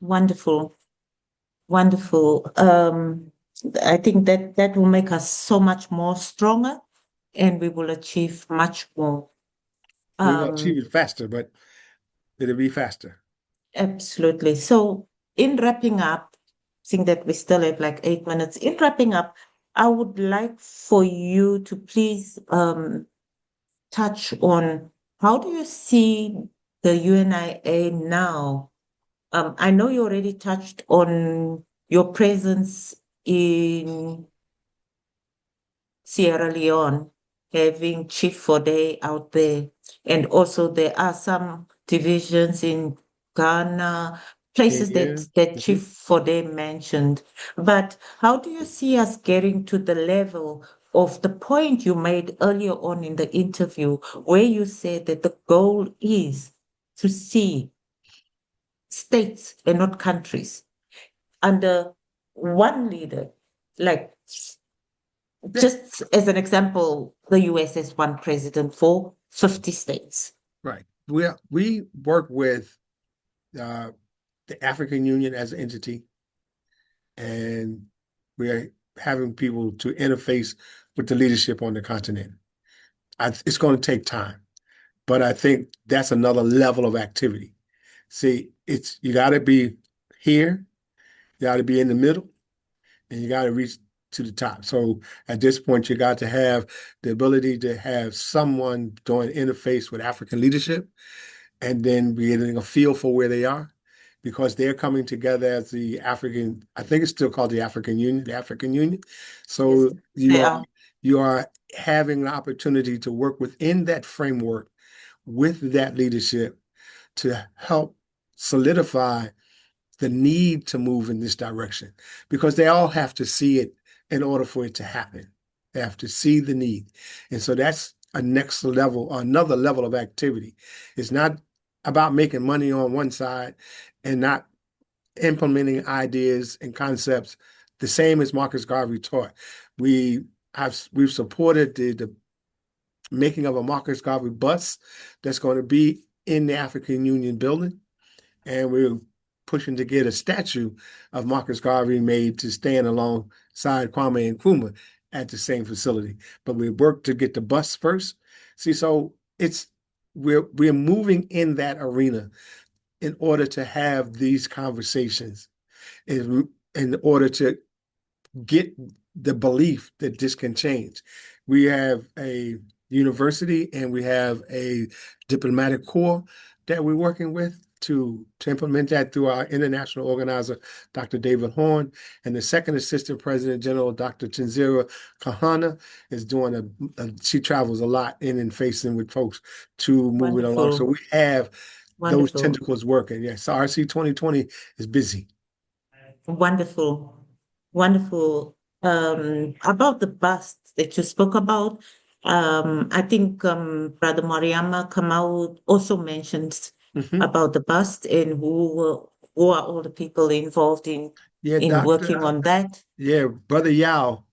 Wonderful. Wonderful. I think that will make us so much more stronger and we will achieve much more.
We will achieve
Um,
it faster, but it'll be faster.
Absolutely. So in wrapping up, seeing that we still have like 8 minutes, in wrapping up, I would like for you to please touch on how do you see the UNIA now? I know you already touched on your presence in Sierra Leone, having Chief Fode out there. And also there are some divisions in Ghana, places
Kenya.
that Chief
Mhm.
Fode mentioned. But how do you see us getting to the level of the point you made earlier on in the interview, where you said that the goal is to see states and not countries under one leader, like
Yeah,
just as an example, the US has one president for 50 states.
right. We work with uh, the African Union as an entity, and we are having people to interface with the leadership on the continent. It's going to take time, but I think that's another level of activity. See, you got to be here, you got to be in the middle, and you got to reach to the top. So at this point, you got to have the ability to have someone doing interface with African leadership and then getting a feel for where they are because they're coming together as I think it's still called the African Union.
Yes,
So
they are.
you are having an opportunity to work within that framework with that leadership to help solidify the need to move in this direction because they all have to see it in order for it to happen. They have to see the need. And so that's another level of activity. It's not about making money on one side and not implementing ideas and concepts the same as Marcus Garvey taught. We've supported the making of a Marcus Garvey bus that's going to be in the African Union building and we're pushing to get a statue of Marcus Garvey made to stand alongside Kwame Nkrumah at the same facility. But we worked to get the bus first. See, so we're moving in that arena in order to have these conversations, in order to get the belief that this can change. We have a university and we have a diplomatic corps that we're working with to implement that through our international organizer, Dr. David Horn, and the second assistant president general, Dr. Tanzira Kahana, is doing she travels a lot in and facing with folks to move it along. So
Wonderful.
we have those
Wonderful.
tentacles working. Yes, RC 2020 is busy.
Wonderful. Wonderful. About the bust that you spoke about, I think Brother Mariama Kamau also mentioned
Mhm.
about the bust and who are all the people involved
Yeah,
in
Doctor.
working on that.
Yeah, Brother Yao,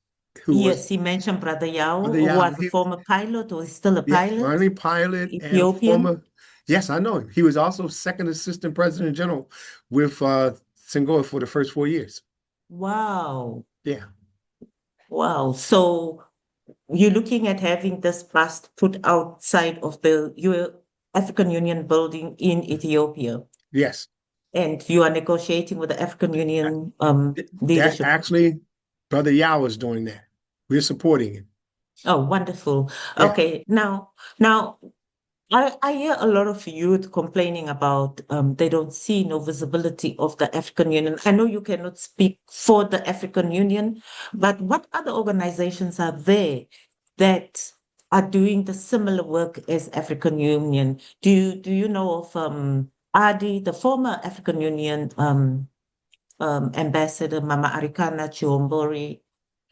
who was
Yes, he mentioned Brother Yao,
Brother
who
Yao.
was a former pilot or is still a
Yeah,
pilot,
Army pilot and a
Ethiopian.
former. Yes, I know him. He was also second assistant president general with Senghor for the first 4 years.
Wow.
Yeah,
Wow. So you're looking at having this bust put outside of the African Union building in Ethiopia,
Yes.
and you are negotiating with the African Union
That
leadership.
actually, Brother Yao is doing that. We're supporting him.
Oh, wonderful.
Yeah.
Okay, now I hear a lot of youth complaining about they don't see no visibility of the African Union. I know you cannot speak for the African Union, but what other organizations are there that are doing the similar work as African Union? Do you know of Adi, the former African Union Ambassador Mama Arikana Chihombori?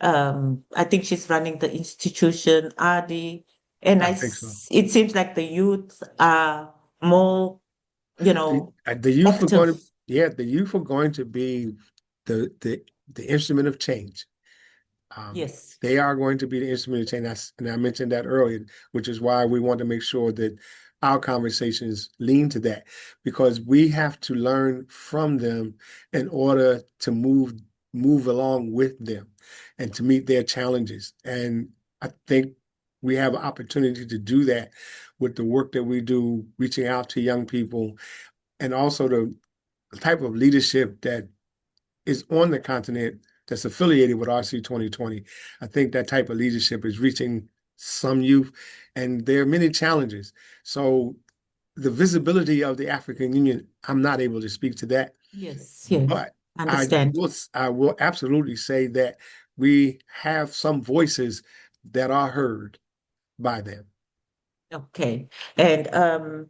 I think she's running the institution, Adi. And
I think so.
it seems like the youth are more,
The youth are
active.
going to, yeah, the youth are going to be the the the instrument of change.
Yes,
They are going to be the instrument of change. And I mentioned that earlier, which is why we want to make sure that our conversations lean to that, because we have to learn from them in order to move along with them and to meet their challenges. And I think we have an opportunity to do that with the work that we do, reaching out to young people, and also the type of leadership that is on the continent that's affiliated with RC 2020. I think that type of leadership is reaching some youth, and there are many challenges. So the visibility of the African Union, I'm not able to speak to that,
yes,
but
understand.
I will absolutely say that we have some voices that are heard by them.
Okay. And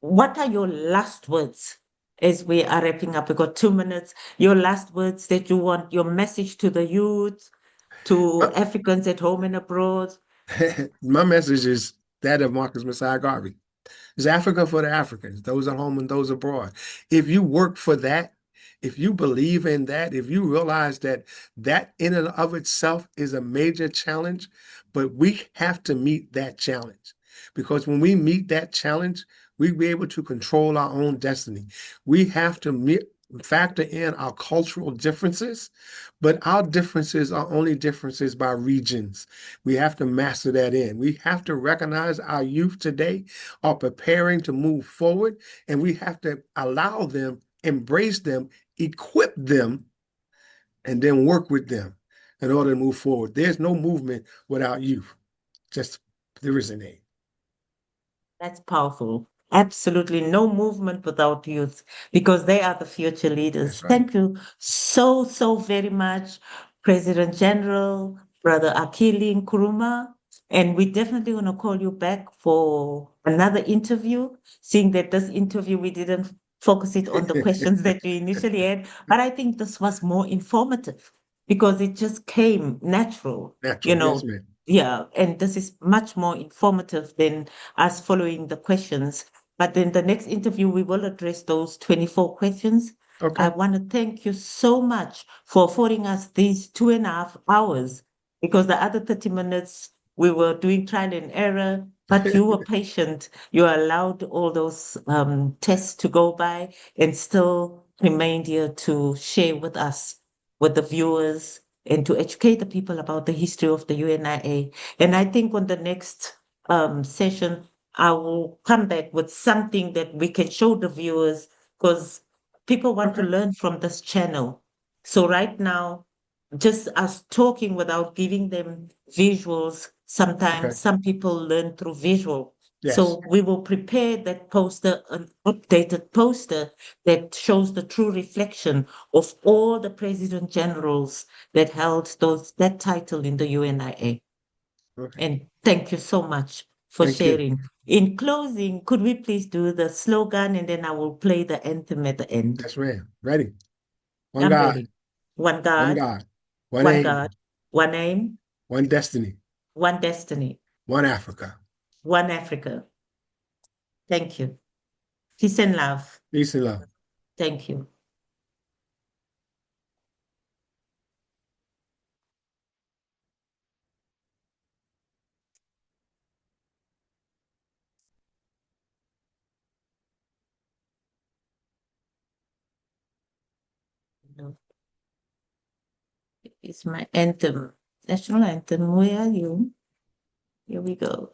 what are your last words as we are wrapping up? We've got 2 minutes. Your last words that you want, your message to the youth, to
But
Africans at home and abroad.
my message is that of Marcus Messiah Garvey. It's Africa for the Africans, those at home and those abroad. If you work for that, if you believe in that, if you realize that that in and of itself is a major challenge, but we have to meet that challenge. Because when we meet that challenge, we'll be able to control our own destiny. We have to factor in our cultural differences, but our differences are only differences by regions. We have to master that in. We have to recognize our youth today are preparing to move forward, and we have to allow them, embrace them, equip them, and then work with them in order to move forward. There's no movement without youth. Just there isn't any.
That's powerful. Absolutely no movement without youth because they are the future leaders.
That's right.
Thank you so very much, President General, Brother Akili Nkrumah. And we definitely want to call you back for another interview, seeing that this interview we didn't focus it on the questions that we initially had. But I think this was more informative because it just came natural, you
Natural. Yes,
know.
ma'am.
Yeah, and this is much more informative than us following the questions. But in the next interview, we will address those 24 questions. I
Okay.
want to thank you so much for affording us these 2.5 hours because the other 30 minutes we were doing trial and error, but you were patient. You allowed all those tests to go by and still remained here to share with us, with the viewers, and to educate the people about the history of the UNIA. And I think on the next session, I will come back with something that we can show the viewers because people want to
Okay.
learn from this channel. So right now, just us talking without giving them visuals,
Okay.
sometimes some people learn through visual.
Yes.
So we will prepare that poster, an updated poster that shows the true reflection of all the president generals that held that title in the UNIA.
Okay.
And thank you so much for
Thank you.
sharing. In closing, could we please do the slogan and then I will play the anthem at the end?
Yes, ma'am. Ready. One
I'm
God,
ready. One
one
God,
God, one
one God,
aim,
one aim,
one destiny,
one destiny,
one Africa.
one Africa. Thank you. Peace and love.
Peace and love.
Thank you. It's my anthem. national anthem. Where are you? Here we go.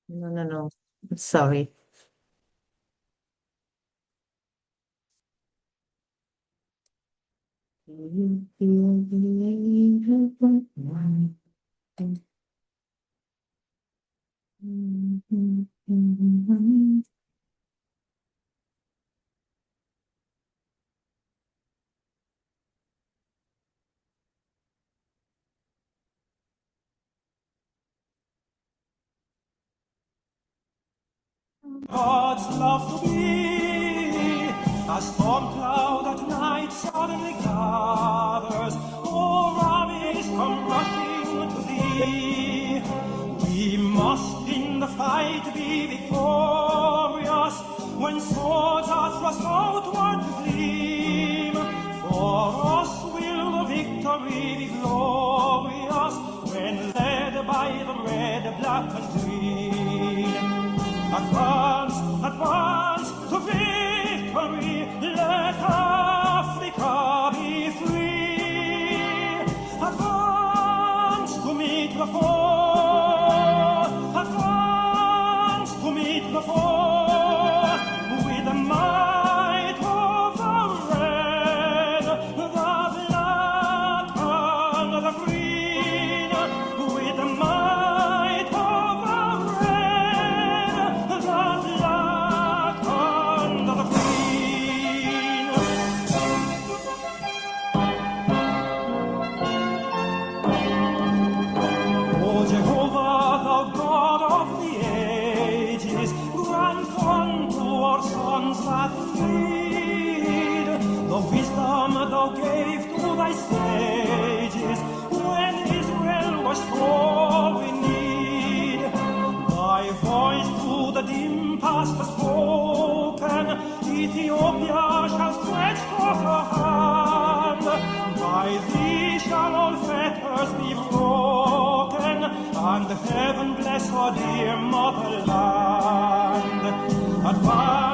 No. I'm sorry. Do you feel the angels one?
God's love to be a storm cloud at night suddenly gathers. Oh, armies come rushing to thee. We must in the fight be victorious when swords are thrust outward to gleam. For us will the victory be glorious when led by the red, black, and green. Advance, advance to victory, let Africa be free. Advance to meet the foe, advance to meet the foe, with the might of the red, the black, and the green, with the might of the red, the black, and the green. O Jehovah, thou God of the ages, grant unto our sons that need the wisdom thou gave to thy sages when Israel was sore in need. Thy voice to the dim past has spoken, Ethiopia shall stretch forth her hand. By thee shall all fetters be broken, and heaven bless our dear motherland. Advance